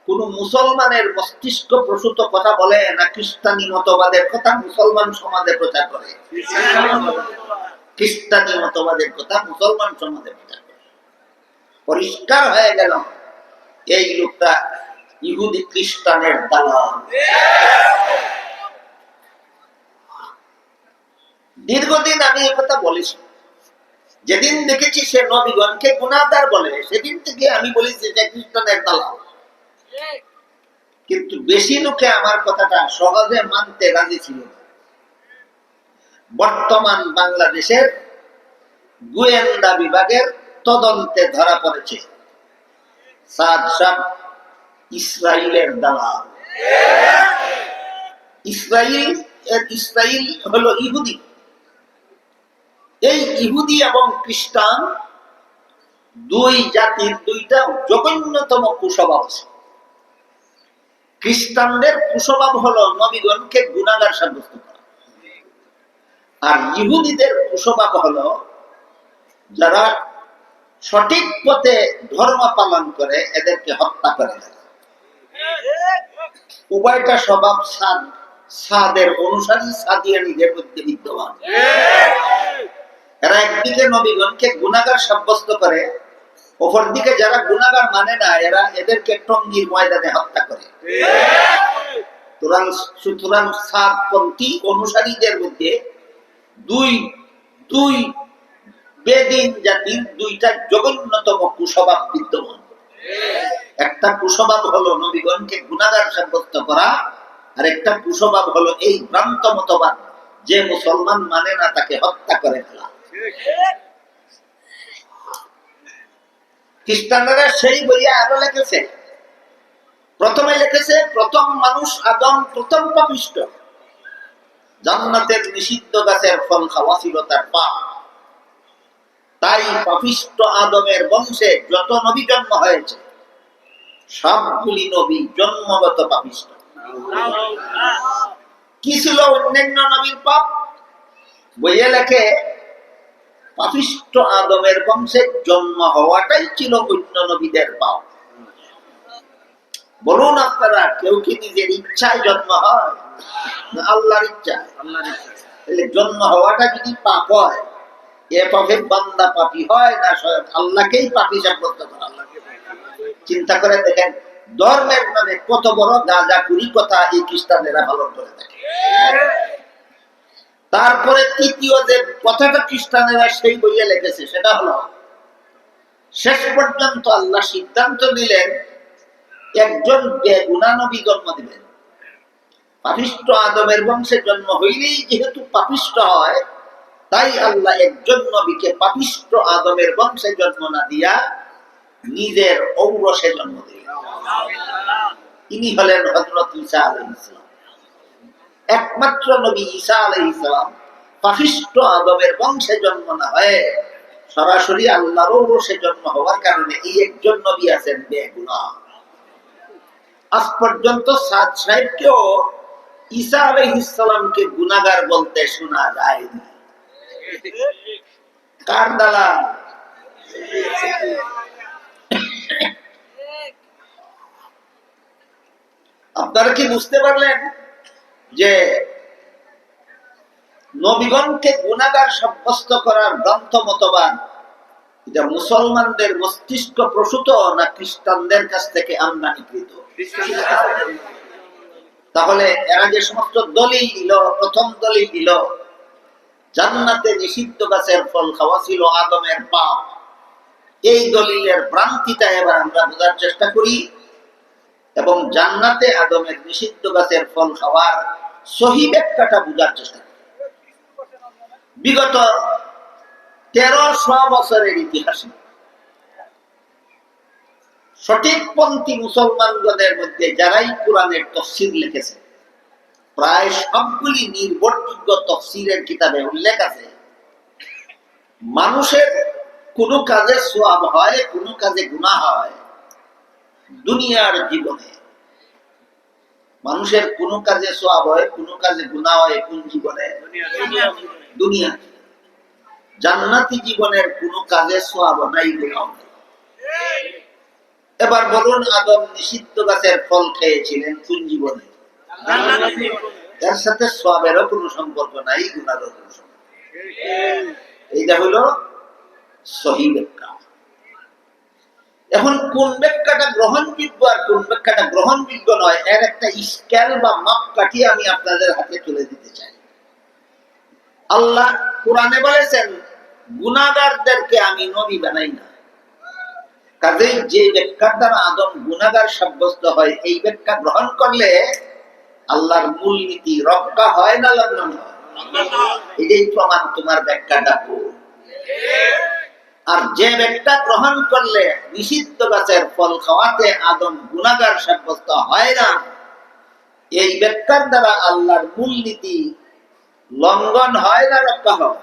কোন মুসলমানের মস্তিষ্ক প্রসূত কথা বলে না খ্রিস্টানি মতবাদের কথা মুসলমান সমাজে প্রচার করে? খ্রিস্টানি মতবাদের কথা মুসলমান সমাজে প্রচার করে। পরিষ্কার হয়ে গেল এই লোকটা ইহুদি খ্রিস্টানের দালাল। দীর্ঘদিন আমি এই কথা বলেছি, যেদিন দেখেছি সে নবীগণকে গুনাহগার বলে সেদিন থেকে আমি বলেছি যে খ্রিস্টানের দালাল। কিন্তু বেশি লোকে আমার কথাটা সহজে মানতে রাজি ছিল না। বর্তমান বাংলাদেশের গোয়েন্দা বিভাগের তদন্তে ধরা পড়েছে সাদ সাহেব ইসরায়েলের দালাল। ইসরায়েল হলো ইহুদি। এই ইহুদি এবং খ্রিস্টান দুই জাতির দুইটা জঘন্যতম কুস্বভাব আছে। খ্রিস্টানদের কুস্বভাব হলো নবীগণকে গুনাহগার সাব্যস্ত করা, আর ইহুদিদের কুস্বভাব হলো যারা সঠিক পথে ধর্ম পালন করে এদেরকে হত্যা করে দেয়। উভয়টা স্বভাব সাদের অনুসারী সাদিয়ানীদের মধ্যে বিদ্যমান। এরা একদিকে নবীগণকে গুনাহগার সাব্যস্ত করে, অপরদিকে যারা গুনাহগার মানে না এরা এদেরকে টঙ্গীর ময়দানে হত্যা করে। সুতরাং সাতপন্থী অনুসারীদের মধ্যে দুই দুই বেদিন জাতির দুইটা জঘন্যতম কুস্বভাব বিদ্যমান। একটা কুস্বভাব হলো নবীগণকে গুনাহগার সাব্যস্ত করা, আর একটা কুস্বভাব হলো এই ভ্রান্ত মতবাদ যে মুসলমান মানে না তাকে হত্যা করে ফেলা। খ্রিস্টানরা সেই বইয়ে আরো লিখেছে, প্রথমে লিখেছে প্রথম মানুষ আদম প্রথম পাপিষ্ঠ, জান্নাতের নিষিদ্ধ গাছের ফল খাওয়া ছিল তার পাপ, তাই পাপিষ্ঠ আদমের বংশে যত নবী জন্ম হয়েছে সবগুলি নবী জন্মগত পাপিষ্ঠ। কি ছিল অন্যান্য নবীর পাপ? বইয়ে লেখে পাপিষ্ঠ আদমের বংশে জন্ম হওয়াটাই ছিল অন্য নবীদের পাপ। বলুন আপনারা, কেউ কি নিজের ইচ্ছায় জন্ম হয় না আল্লাহর ইচ্ছায়? জন্ম হওয়াটা যদি পাপ হয়, এ পাপের বান্দা পাপী হয় না স্বয়ং আল্লাহকেই পাপী সাব্যস্ত করা? চিন্তা করে দেখেন, ধর্মের নামে কত বড় গাঁজাখুরি কথা এই খ্রিস্টানেরা পালন করে থাকে। তারপরে তৃতীয় যে কথাটা খ্রিস্টানেরা সেই বইয়ে লিখেছে সেটা হলো, শেষ পর্যন্ত আল্লাহ সিদ্ধান্ত নিলেন একজন বেগুনা নবী জন্ম দিবেন। পাপিষ্ঠ আদমের বংশে জন্ম হইলেই যেহেতু পাপিষ্ঠ হয়, তাই আল্লাহ একজন নবীকে পাপিষ্ঠ আদমের বংশে জন্ম না দিয়া নিজের ঔরসে জন্ম দিলেন। তিনি হলেন হযরত ঈসা আলাইহিস সালাম। একমাত্র নবী ঈসা আলাইহিস সালাম পাপিষ্ঠ আদমের বংশে জন্ম না হয়ে সরাসরি আল্লাহর ঔরসে জন্ম হওয়ার কারণে এই একজন নবী আছেন বেগুনা। আজ পর্যন্ত সাদ সাহেবকেও ঈসা আলাইহিস সালামকে গুনাহগার বলতে শোনা যায়নি। কার দ্বারা? আপনারা কি বুঝতে পারলেন যে নবীগণকে গুনাহগার সাব্যস্ত করার গ্রন্থ মতবাদ এটা মুসলমানদের মস্তিষ্ক প্রসূত না খ্রিস্টানদের কাছ থেকে আমদানিকৃত? তাহলে এরা যে সমস্ত দলিল দিল, প্রথম দলিল দিল জান্নাতে নিষিদ্ধ গাছের ফল খাওয়া ছিল আদমের পাপ, এই দলিলের ভ্রান্তিটা এবার আমরা বোঝার চেষ্টা করি এবং জান্নাতে আদমের নিষিদ্ধ গাছের ফল খাওয়ার সহি ব্যাখ্যাটা বোঝার চেষ্টা করি। বিগত 1300 বছরের ইতিহাসে সঠিকপন্থী মুসলমানগণের মধ্যে যারাই কোরআনের তাফসীর লিখেছে, প্রায় সবগুলি নির্ভরযোগ্য তাফসীরের কিতাবে উল্লেখ আছে মানুষের কোনো কাজে সওয়াব হয়, কোনো কাজে গুনাহ হয়। দুনিয়ার জীবনে মানুষের কোনো কাজে সওয়াব হয়, কোনো কাজে গুনাহ হয়। কোন জীবনে? দুনিয়া। জান্নাতি জীবনের কোনো কাজে সওয়াব নাই, গুনাহ নাই। এবার বলুন, আদম নিষিদ্ধ গাছের ফল খেয়েছিলেন কোন জীবনে? এর সাথে সওয়াবেরও কোনো সম্পর্ক নাই, গুনাহেরও কোনো সম্পর্ক। এইটা হলো সহিহ ব্যাখ্যা। এখন কোন ব্যাখ্যাটা গ্রহণযোগ্য আর কোন ব্যাখ্যাটা গ্রহণযোগ্য নয়, এর একটা স্কেল বা মাপকাঠি আমি আপনাদের হাতে তুলে দিতে চাই। আল্লাহ কোরআনে বলেছেন গুনাহগারদেরকে আমি নবী বানাই না। কাজেই যে ব্যাখ্যার দ্বারা আদম গুনাহগার সাব্যস্ত হয়, এই ব্যাখ্যা গ্রহণ করলে আল্লাহর মূলনীতি রক্ষা হয় না লঙ্ঘন হয়? এটাই প্রমাণ তোমার ব্যাখ্যাটা ভুল। আর যে ব্যাখ্যা গ্রহণ করলে নিষিদ্ধ গাছের ফল খাওয়াতে আদম গুনাহগার সাব্যস্ত হয় না, এই ব্যাখ্যার দ্বারা আল্লাহর মূলনীতি লঙ্ঘন হয় না রক্ষা হয়?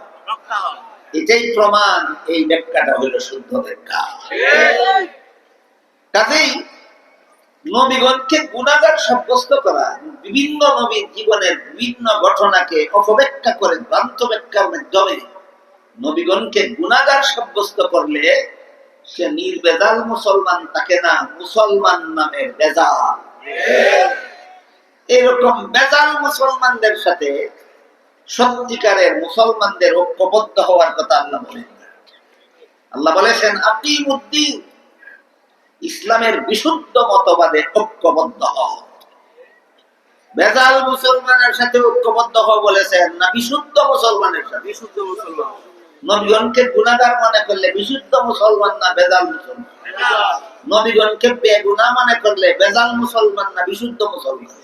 এটাই প্রমাণ এই ব্যাখ্যাটা হলো শুদ্ধ ব্যাখ্যা। কাজেই নবীগণকে গুনাহগার সাব্যস্ত করা, বিভিন্ন নবীর জীবনের বিভিন্ন ঘটনাকে অপব্যাখ্যা করে ভ্রান্ত ব্যাখ্যার মাধ্যমে নবীগণকে গুনাহগার সাব্যস্ত করলে সে নির্বেজাল মুসলমান থাকে না, মুসলমান নামে বেজাল। এরকম বেজাল মুসলমানদের সাথে সত্যিকারের মুসলমানদের ঐক্যবদ্ধ হওয়ার কথা আল্লাহ বলেন। আল্লাহ বলেছেন আকিমুদ্দিন, ইসলামের বিশুদ্ধ মতবাদে ঐক্যবদ্ধ হও। ভেজাল মুসলমানের সাথে ঐক্যবদ্ধ হওয়া বলেছেন না বিশুদ্ধ মুসলমানের সাথে? বিশুদ্ধ মুসলমান। নবীগণকে গুনাহগার মনে করলে বিশুদ্ধ মুসলমান না ভেজাল মুসলমান? নবীগণকে বেগুনাহ মনে করলে ভেজাল মুসলমান না বিশুদ্ধ মুসলমান?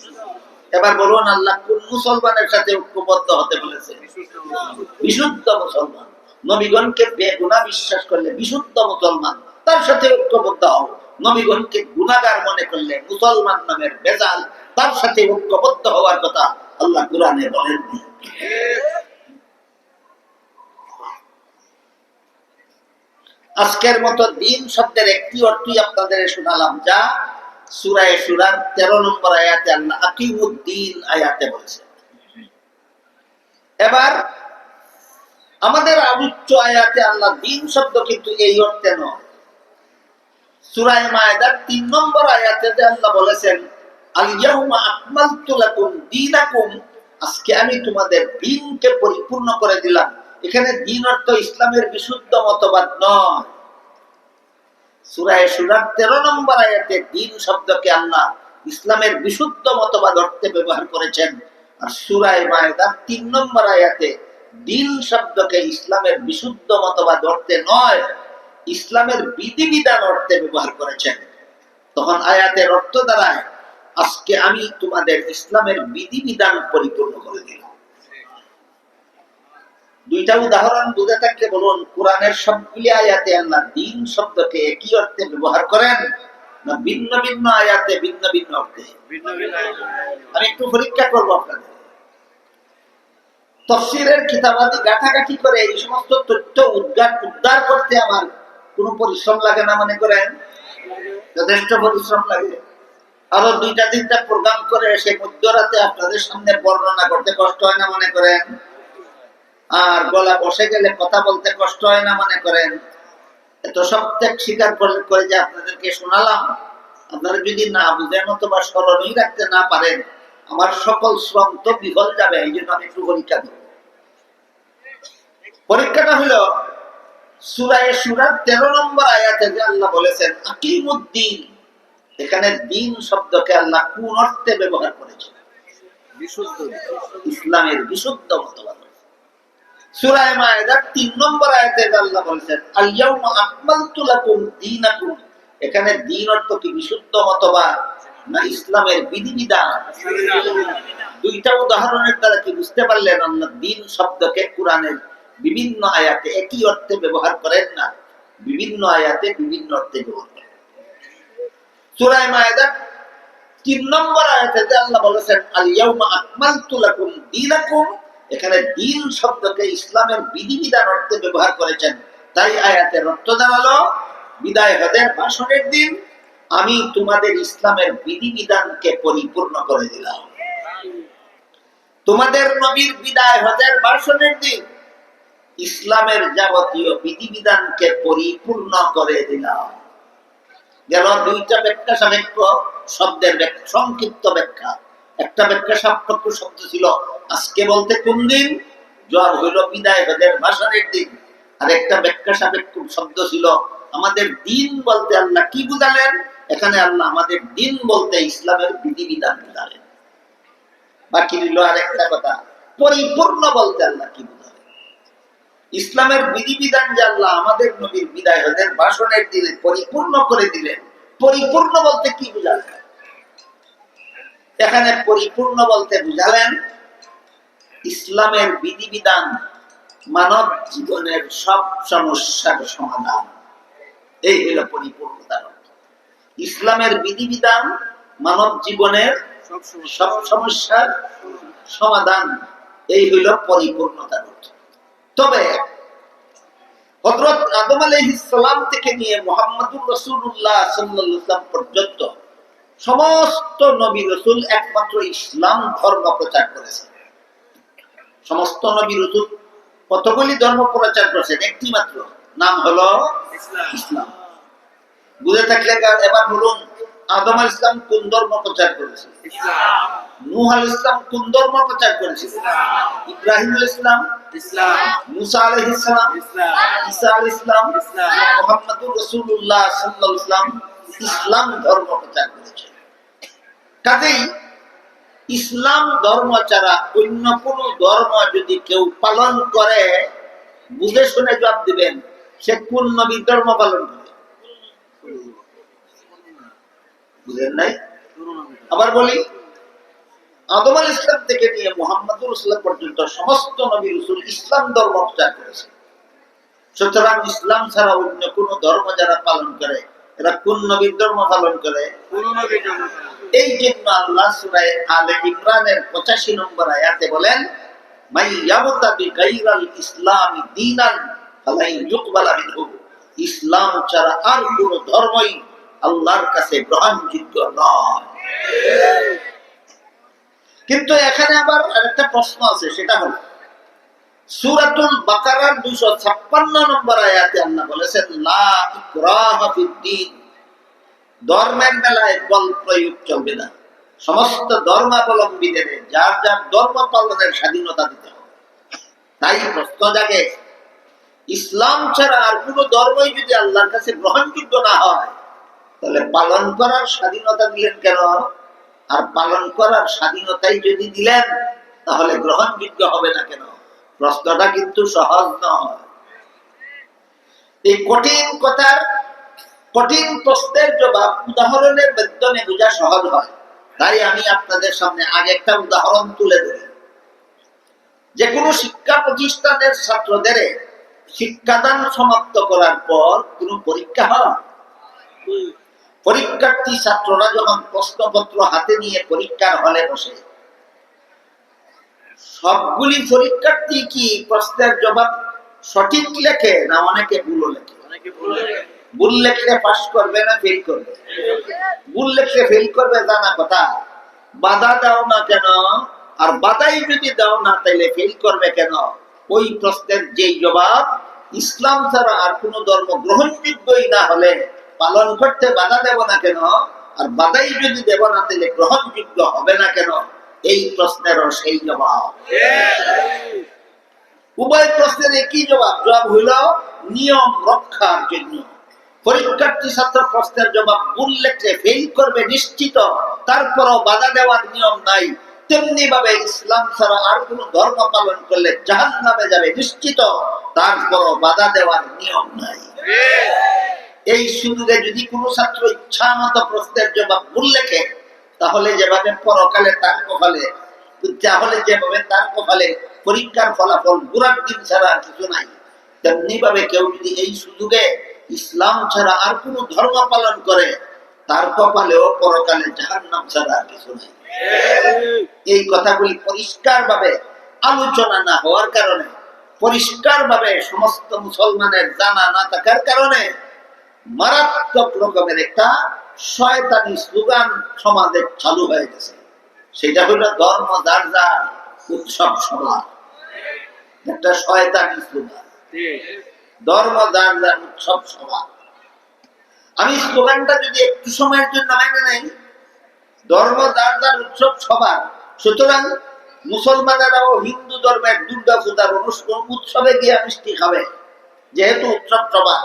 এবার বলুন আল্লাহ কোন মুসলমানের সাথে ঐক্যবদ্ধ হতে বলেছে? বিশুদ্ধ মুসলমান। নবীগণকে বেগুনাহ বিশ্বাস করলে বিশুদ্ধ মুসলমান, তার সাথে ঐক্যবদ্ধ হও। নবীগণকে গুনাহগার মনে করলে মুসলমান নামের ভেজাল, তার সাথে ঐক্যবদ্ধ হওয়ার কথা আল্লাহ কোরআনে বলেননি। আজকের মতো দিন শব্দের একটি অর্থই আপনাদের শোনালাম, যা সূরা শুরার 13 নম্বর আয়াতে আল্লাহ আকিমুদ্দিন আয়াতে বলেছে। এবার আমাদের আলোচ্য আয়াতে আল্লাহ দিন শব্দ কিন্তু এই অর্থে নয়। সূরা মায়েদার 3 নম্বর আয়াতে আল্লাহ বলেছেন আল ইয়াউমা আকমালতু লাকুম দীনাকুম, আজকে আমি তোমাদের দ্বীনকে পরিপূর্ণ করে দিলাম। এখানে দ্বীন অর্থ ইসলামের বিশুদ্ধ মতবাদ নয়। সূরা শুরার 13 নম্বর আয়াতে দ্বীন শব্দকে আল্লাহ ইসলামের বিশুদ্ধ মতবাদ অর্থে ব্যবহার করেছেন, আর সূরা মায়েদার 3 নম্বর আয়াতে দ্বীন শব্দকে ইসলামের বিশুদ্ধ মতবাদ অর্থে নয়, ইসলামের বিধিবিধান অর্থে ব্যবহার করেছেন। তখন আয়াতের অর্থ দাঁড়ায় আজকে আমি তোমাদের ইসলামের বিধিবিধান পরিপূর্ণ করে দিলাম। দুইটা উদাহরণ বুঝে থাকলে বলুন, কোরআনের সবগুলি আয়াতে আল্লাহ দ্বীন শব্দকে একই অর্থে ব্যবহার করেন না ভিন্ন ভিন্ন আয়াতে ভিন্ন ভিন্ন অর্থে? আমি একটু পরীক্ষা করবো আপনাদের। তাফসীরের কিতাবাদি গাঁটাগাঁটি করে এই সমস্ত তথ্য উদ্ধার করতে আমার কোনো পরিশ্রম লাগে না মনে করেন? যথেষ্ট পরিশ্রম লাগে। আরো 2-3টা প্রোগ্রাম করে এসে মধ্যরাতে আপনাদের সামনে বর্ণনা করতে কষ্ট হয় না মনে করেন? আর গলা বসে গেলে কথা বলতে কষ্ট হয় না মনে করেন? এত সব ত্যাগ স্বীকার করে যে আপনাদেরকে শোনালাম, আপনারা যদি না বুঝেন অথবা স্মরণই রাখতে না পারেন, আমার সকল শ্রম তো বিফল যাবে। এই জন্য আমি একটু পরীক্ষা দেব। পরীক্ষাটা হলো সূরা শুরার 13 নম্বর আয়াতে যে আল্লাহ বলেছেন আকিমুদ্দিন, এখানে দ্বীন শব্দকে আল্লাহ কোন অর্থে ব্যবহার করেছেন? বিশুদ্ধ, ইসলামের বিশুদ্ধ মতবাদ। সূরা মায়েদার 3 নম্বর আয়াতে আল্লাহ বলেছেন আল ইয়াউমা আকমালতু লাকুম দীনাকুম, এখানে দ্বীন অর্থ কি বিশুদ্ধ মতবাদ না ইসলামের বিধিবিধান? দুইটা উদাহরণের দ্বারা কি বুঝতে পারলেন আল্লাহ দ্বীন শব্দকে কোরআনের বিভিন্ন আয়াতে একই অর্থে ব্যবহার করেন না, বিভিন্ন আয়াতে বিভিন্ন অর্থে ব্যবহার করেন। সূরা মায়েদার 3 নম্বর আয়াতে আল্লাহ বলেছেন আল ইয়াউমা আকমালতু লাকুম দীনাকুম, এখানে দ্বীন শব্দকে ইসলামের বিধিবিধান অর্থে ব্যবহার করেছেন। তাই আয়াতের অর্থ দাঁড়ালো বিদায় হজের ভাষণের দিন আমি তোমাদের ইসলামের বিধিবিধানকে পরিপূর্ণ করে দিলাম। তোমাদের নবীর বিদায় হজের ভাষণের দিন ইসলামের যাবতীয় বিধিবিধানকে পরিপূর্ণ করে দিলাম। গেল 2টা ব্যাখ্যা সাপেক্ষ শব্দের সংক্ষিপ্ত ব্যাখ্যা। একটা ব্যাখ্যা সাপেক্ষ শব্দ ছিল আজকে বলতে কোন দিন? জবাব হইল বিদায় হজের ভাষণের দিন। আর একটা ব্যাখ্যা সাপেক্ষ শব্দ ছিল আমাদের দিন বলতে আল্লাহ কি বুঝালেন? এখানে আল্লাহ আমাদের দিন বলতে ইসলামের বিধিবিধান বুঝালেন। বাকি রইল আর একটা কথা, পরিপূর্ণ বলতে আল্লাহ কি বুঝালেন? ইসলামের বিধিবিধান যে আল্লাহ আমাদের নবীর বিদায় হজের ভাষণের দিনে পরিপূর্ণ করে দিলেন, পরিপূর্ণ বলতে কি বুঝালেন? এখানে পরিপূর্ণ বলতে বুঝালেন ইসলামের বিধিবিধান মানব জীবনের সব সমস্যার সমাধান। এই হলো পরিপূর্ণতার অর্থ। ইসলামের বিধিবিধান মানব জীবনের সব সমস্যার সমাধান, এই হইল পরিপূর্ণতার অর্থ। তবে হযরত আদম আলাইহিস সালাম থেকে নিয়ে মুহাম্মদুর রাসূলুল্লাহ সাল্লাল্লাহু আলাইহি ওয়াসাল্লাম পর্যন্ত সমস্ত নবী রাসূল একমাত্র ইসলাম ধর্ম প্রচার করেছেন। সমস্ত নবী রাসূল কতগুলি ধর্ম প্রচার করেছেন? একটি মাত্র, নাম হলো ইসলাম। বুঝে থাকলে এবার বলুন, আদম আলাইহিস সালাম কোন ধর্ম প্রচার করেছেন? ইসলাম। নূহ আলাইহিস সালাম কোন ধর্ম প্রচার করেছেন? ইসলাম। ইব্রাহিম আলাইহিস সালাম? ইসলাম। মুসা আলাইহিস সালাম? ইসলাম। ঈসা আলাইহিস সালাম? ইসলাম। মুহাম্মদুর রাসূলুল্লাহ সাল্লাল্লাহু আলাইহি ওয়াসাল্লাম ইসলাম ধর্ম প্রচার করেছেন। কাজেই ইসলাম ধর্ম ছাড়া অন্য কোন ধর্ম যদি কেউ পালন করে, বুঝে শুনে জবাব দিবেন সে কোন নবীর ধর্ম পালন করে। বুঝেন নাই? আবার বলি, আদম আলাইহিস সালাম থেকে নিয়ে মুহাম্মদুর রাসূলুল্লাহ পর্যন্ত সমস্ত নবী রাসূল ইসলাম ধর্ম প্রচার করেছে। সুতরাং ইসলাম ছাড়া অন্য কোন ধর্ম যারা পালন করে এরা কোন নবীর ধর্ম পালন করে? এই জন্য আল্লাহ সূরা আলে ইমরানের 85 নম্বর আয়াতে বলেন, মাই ইয়াবতাগি গায়রাল ইসলামি দীনান ফালাই ইউকবালা মিনহু। ইসলাম ছাড়া আর কোন ধর্মই আল্লাহর কাছে গ্রহণযোগ্য নয়। কিন্তু এখানে আবার আরেকটা প্রশ্ন আছে, সেটা হলো সূরাতুল বাকারার 256 নম্বর আয়াতে আল্লাহ বলেছেন, লা ইকরাহা ফিদ্দীন। ধর্মের বেলায় বল প্রয়োগ চলবে না। সমস্ত ধর্মাবলম্বীদের যার যার ধর্ম পালনের স্বাধীনতা দিতে হবে। তাই প্রশ্ন জাগে, ইসলাম ছাড়া আর কোন ধর্মই যদি আল্লাহর কাছে গ্রহণযোগ্য না হয়, তাহলে পালন করার স্বাধীনতা দিলেন কেন? আর পালন করার স্বাধীনতাই যদি দিলেন, তাহলে গ্রহণযোগ্য হবে না কেন? প্রশ্নটা কিন্তু সহজ নয়। এই কঠিন কথার কঠিন প্রশ্নের জবাব উদাহরণের মাধ্যমে বোঝা সহজ হয়। তাই আমি আপনাদের সামনে আগে একটা উদাহরণ তুলে ধরি। যে কোনো শিক্ষা প্রতিষ্ঠানের ছাত্রদের শিক্ষাদান সমাপ্ত করার পর কোন পরীক্ষা হয়। পরীক্ষার্থী ছাত্ররা যখন প্রশ্নপত্র হাতে নিয়ে পরীক্ষার হলে বসে, সবগুলি পরীক্ষার্থী কি প্রশ্নের জবাব সঠিক লেখে না অনেকে ভুল লেখে? ভুল লেখলে পাস করবে না ফেল করবে? ভুল লেখলে ফেল করবে জানা কথা। বাধা দাও না কেন? আর বাধাই যদি দাও না তাইলে ফেল করবে কেন? ওই প্রশ্নের যেই জবাব ইসলাম ছাড়া আর কোন ধর্ম গ্রহণযোগ্যই না হলে পালন করতে বাধা দেব না কেন? আর বাধাই যদি দেব না তাহলে গ্রহণযোগ্য হবে না কেন? এই প্রশ্নেরও সেই জবাব। উভয় প্রশ্নের একই জবাব। জবাব হইল নিয়ম রক্ষার জন্য। পরীক্ষার্থী ছাত্র প্রশ্নের জবাব ভুল লেখলে ফেল করবে নিশ্চিত, তারপরও বাধা দেওয়ার নিয়ম নাই। তেমনি ভাবে ইসলাম ছাড়া আর কোন ধর্ম পালন করলে জাহান্নামে যাবে নিশ্চিত, তারপরও বাধা দেওয়ার নিয়ম নাই। এই সুযোগে যদি কোন ছাত্র ইচ্ছা মতো প্রশ্নের জবাব ভুল লেখে, তাহলে যেভাবে পরকালে তার কপালে পরীক্ষার ফলাফল বুড়ার দিন ছাড়া আর কিছু নাই, তেমনি ভাবে কেউ যদি এই সুযোগে ইসলাম ছাড়া আর কোন ধর্ম পালন করে, তার কপালেও পরকালে জাহান্নাম ছাড়া আর কিছু নাই। এই কথাগুলি পরিষ্কার ভাবে আলোচনা না হওয়ার কারণে, পরিষ্কার ভাবে সমস্ত মুসলমানের জানা না থাকার কারণে মারাত্মক রকমের একটা শয়তানি স্লোগান সমাজে চালু হয়ে গেছে। সেটা হলো ধর্ম যার যার, উৎসব সবার। একটা শয়তানি স্লোগান, ধর্ম যার যার, উৎসব সবার। আমি স্লোগানটা যদি একটু সময়ের জন্য মেনে নেই, ধর্ম যার যার, উৎসব সবার, সুতরাং মুসলমানেরাও হিন্দু ধর্মের দুর্গা পূজার উৎসবে গিয়ে মিষ্টি খাবে, যেহেতু উৎসব সবার।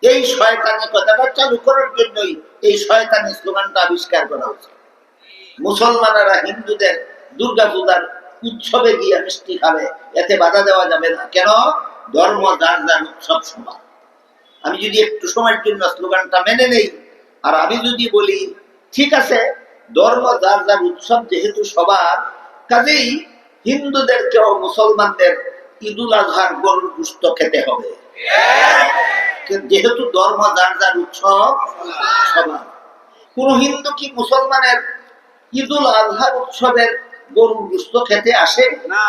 এই শয়তানি কথাটা চালু করার জন্যই এই শয়তানি স্লোগানটা আবিষ্কার করা হয়েছে। মুসলমানেরা হিন্দুদের দুর্গা পূজার উৎসবে গিয়ে মিষ্টি খাবে, এতে বাধা দেওয়া যাবে না। কেন? ধর্ম যার যার, উৎসব সবার। আমি যদি একটু সময়ের জন্য স্লোগানটা মেনে নেই, আর আমি যদি বলি ঠিক আছে, ধর্ম যার যার, উৎসব যেহেতু সবার, কাজেই হিন্দুদেরকেও মুসলমানদের ঈদুল আজহার গরুর গোশত খেতে হবে, যেহেতু ধর্ম যার যার, উৎসব সবার। কোন হিন্দু কি মুসলমানের ঈদুল আজহার উৎসবের গরুর গোশত খেতে আসে না?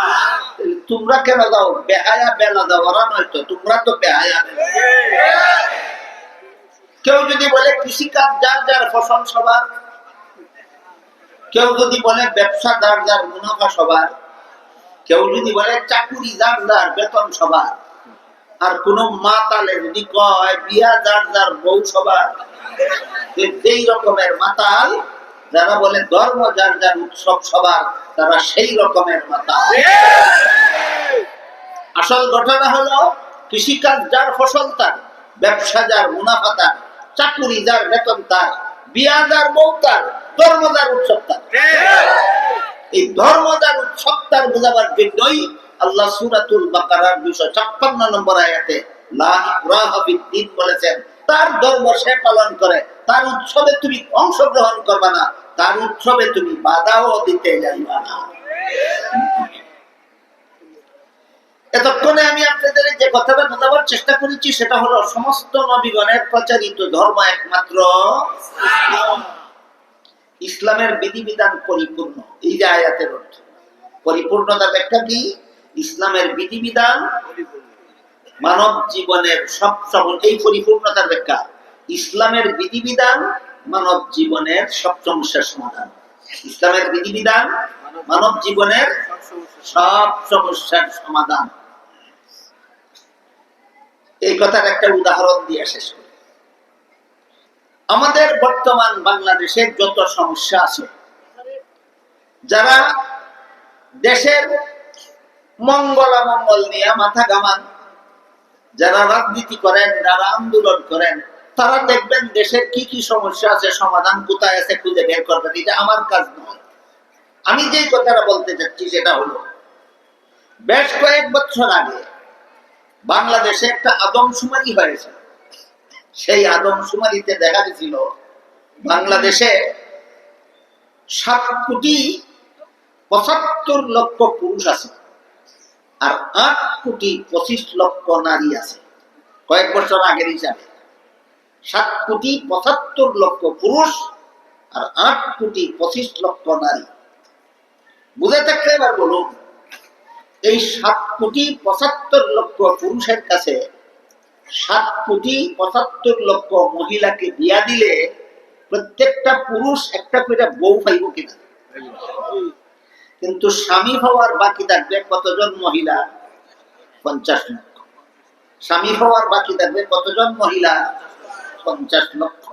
তোমরা কেন যাও? বেহায়া বেলা যাওয়ারা নয়তো, তোমরা তো বেহায়া। কেউ যদি বলে কৃষিকাজ যার যার, ফসল সবার। কেউ যদি বলে ব্যবসা যার যার, মুনাফা সবার। কেউ যদি বলে চাকুরি যার যার, বেতন সবার। আর কোন মাতালে যদি কয় বিয়া যার যার, বউ সবার। যেই রকমের মাতাল যারা বলে ধর্ম যার যার, উৎসব সবার, তারা সেই রকমের মাতাল। আসল ঘটনা হলো কৃষিকাজ যার, ফসল তার, ব্যবসা যার, মুনাফা তার, চাকুরি যার, বেতন তার, বিয়া যার, বউ তার, ধর্ম যার, উৎসব তার। এই ধর্মদার উৎসব তার বোঝাবার জন্যই আল্লাহ সূরাতুল বাকারার 256 নম্বর আয়াতে লা ইকরাহা ফিদ্দীন বলেছেন, তার ধর্ম সে পালন করে, তার উৎসবে তুমি অংশগ্রহণ করবে না, তার উৎসবে তুমি বাধাও দিতে যাইবা না। এতক্ষণে আমি আপনাদের যে কথাটা বোঝাবার চেষ্টা করেছি সেটা হলো সমস্ত নবীগণের প্রচারিত ধর্ম একমাত্র ইসলামের বিধিবিধান পরিপূর্ণ। এই যে আয়াতের অর্থ পরিপূর্ণতা ব্যাখ্যা কি? ইসলামের বিধিবিধান মানব জীবনের সব এই পরিপূর্ণতার ব্যাখ্যা ইসলামের বিধিবিধান মানব জীবনের সব সমস্যার সমাধান। ইসলামের বিধিবিধান মানব জীবনের সব সমস্যার সমাধান। এই কথার একটা উদাহরণ দিয়ে শেষ করি। আমাদের বর্তমান বাংলাদেশের যত সমস্যা আছে, যারা দেশের মঙ্গল অমঙ্গল নিয়ে মাথা ঘামান, যারা রাজনীতি করেন, যারা আন্দোলন করেন, তারা দেখবেন দেশের কি কি সমস্যা আছে, সমাধান কোথায় আছে খুঁজে বের করবেন। এটা আমার কাজ নয়। আমি যে কথাটা বলতে চাচ্ছি সেটা হলো, বেশ কয়েক বছর আগে বাংলাদেশে একটা আদমশুমারি হয়েছে। সেই আদমশুমারিতে দেখা গেছিল বাংলাদেশে 7,75,00,000 পুরুষ আছে আর 8,25,00,000 নারী আছে। কয়েক বছর আগের হিসাবে 7,75,00,000 পুরুষ আর 8,25,00,000 নারী। বুঝে থাকলে এবার বলুন, এই 7,75,00,000 পুরুষের কাছে 7,75,00,000 মহিলাকে বিয়া দিলে প্রত্যেকটা পুরুষ একটা করে বউ পাইব কিনা? কিন্তু স্বামী হওয়ার বাকি থাকবে কতজন মহিলা? 50 লক্ষ। স্বামী হওয়ার বাকি থাকবে কতজন মহিলা? 50 লক্ষ।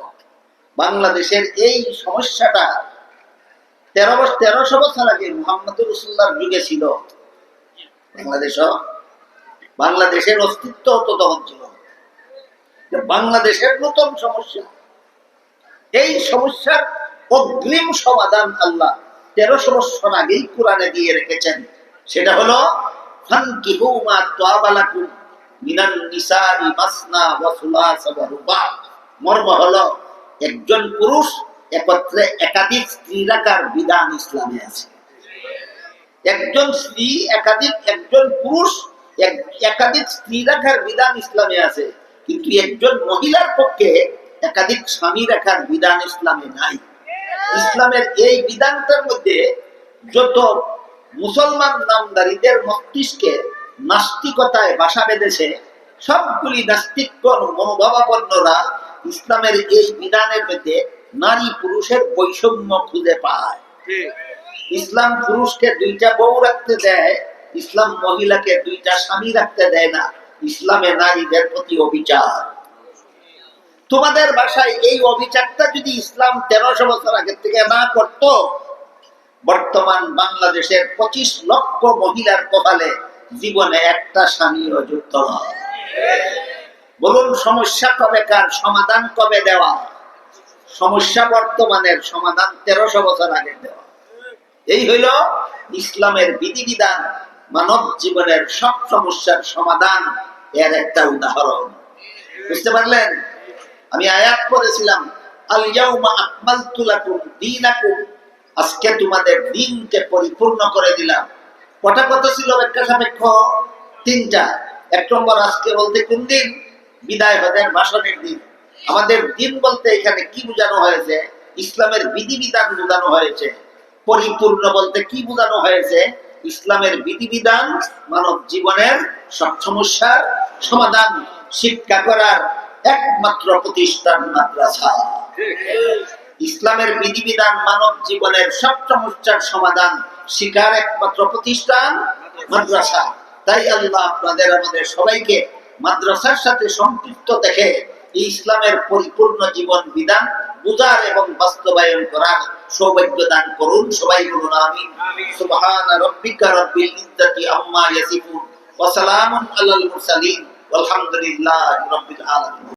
বাংলাদেশের এই সমস্যাটা 1300 বছর আগে মুহাম্মদ রাসূলুল্লাহর যুগে ছিল। বাংলাদেশের অস্তিত্ব তো তখন ছিল। বাংলাদেশের নতুন সমস্যা, এই সমস্যার অগ্রিম সমাধান আল্লাহ 1300 বছর আগেই কোরআনে দিয়ে রেখেছেন। সেটা হলো ফানকিহু মা তাবা লাকুম মিনান নিসাই মাসনা ওয়া সুলাসা ওয়া রুবা। মর্ম হলো একজন পুরুষ একত্রে একাধিক স্ত্রী রাখার বিধান ইসলামে আছে। একজন স্ত্রী একজন পুরুষ একাধিক স্ত্রী রাখার বিধান ইসলামে আছে, কিন্তু একজন মহিলার পক্ষে একাধিক স্বামী রাখার বিধান ইসলামে নাই। ইসলামের এই বিধানটার মধ্যে যত মুসলমান নামদারীদের মস্তিষ্কে নাস্তিকতায় বাসা বেঁধেছে, সবগুলি নাস্তিক মনোভাবাপন্নরা ইসলামের এই বিধানের মধ্যে নারী পুরুষের বৈষম্য খুঁজে পায়। ইসলাম পুরুষকে 2টা বউ রাখতে দেয়, ইসলাম মহিলাকে 2টা স্বামী রাখতে দেয় না। ইসলামে নারীদের প্রতি অবিচার। তোমাদের ভাষায় এই অবিচারটা যদি ইসলাম 1300 বছর আগে থেকে না করত, বর্তমান বাংলাদেশের 25 লক্ষ মহিলার কপালে জীবনে একটা স্বামীও যুক্ত নয়। বলুন, সমস্যা কবেকার, সমাধান কবে দেওয়া? সমস্যা বর্তমানের, সমাধান 1300 বছর আগে দেওয়া। এই হইল ইসলামের বিধিবিধান মানব জীবনের সব সমস্যার সমাধান, এর একটা উদাহরণ। বুঝতে পারলেন? আমি আয়াত পড়েছিলাম, আল ইয়াউমা আকমালতু লাকুম দীনাকুম, আজকে তোমাদের দিনকে পরিপূর্ণ করে দিলাম। কটা কথা ছিল ব্যাখ্যা সাপেক্ষ? 3টা। 1 নম্বর, আজকে বলতে কোন দিন? বিদায় হজের ভাষণের দিন। আমাদের দিন বলতে এখানে কি বোঝানো হয়েছে? ইসলামের বিধিবিধান বোঝানো হয়েছে। পরিপূর্ণ বলতে কি বোঝানো হয়েছে? ইসলামের বিধিবিধান মানব জীবনের সব সমস্যার সমাধান শিক্ষা করার একমাত্র প্রতিষ্ঠান মাদ্রাসা। ইসলামের বিধিবিধান মানব জীবনের সব সমস্যার সমাধান শিক্ষার একমাত্র প্রতিষ্ঠান মাদ্রাসা। তাই আল্লাহ আপনাদের আমাদের সবাইকে মাদ্রাসার সাথে সম্পৃক্ত দেখে ইসলামের পরিপূর্ণ জীবন বিধান বুঝার এবং বাস্তবায়ন করার সৌভাগ্য দান করুন। সবাই বলুন আমিন। সুবহান রাব্বিকা রাব্বিল ইজ্জাতি আম্মা ইয়াসিফুন ওয়া সালামুন আলাল মুরসালিন ওয়ালহামদুলিল্লাহি রাব্বিল আলামিন।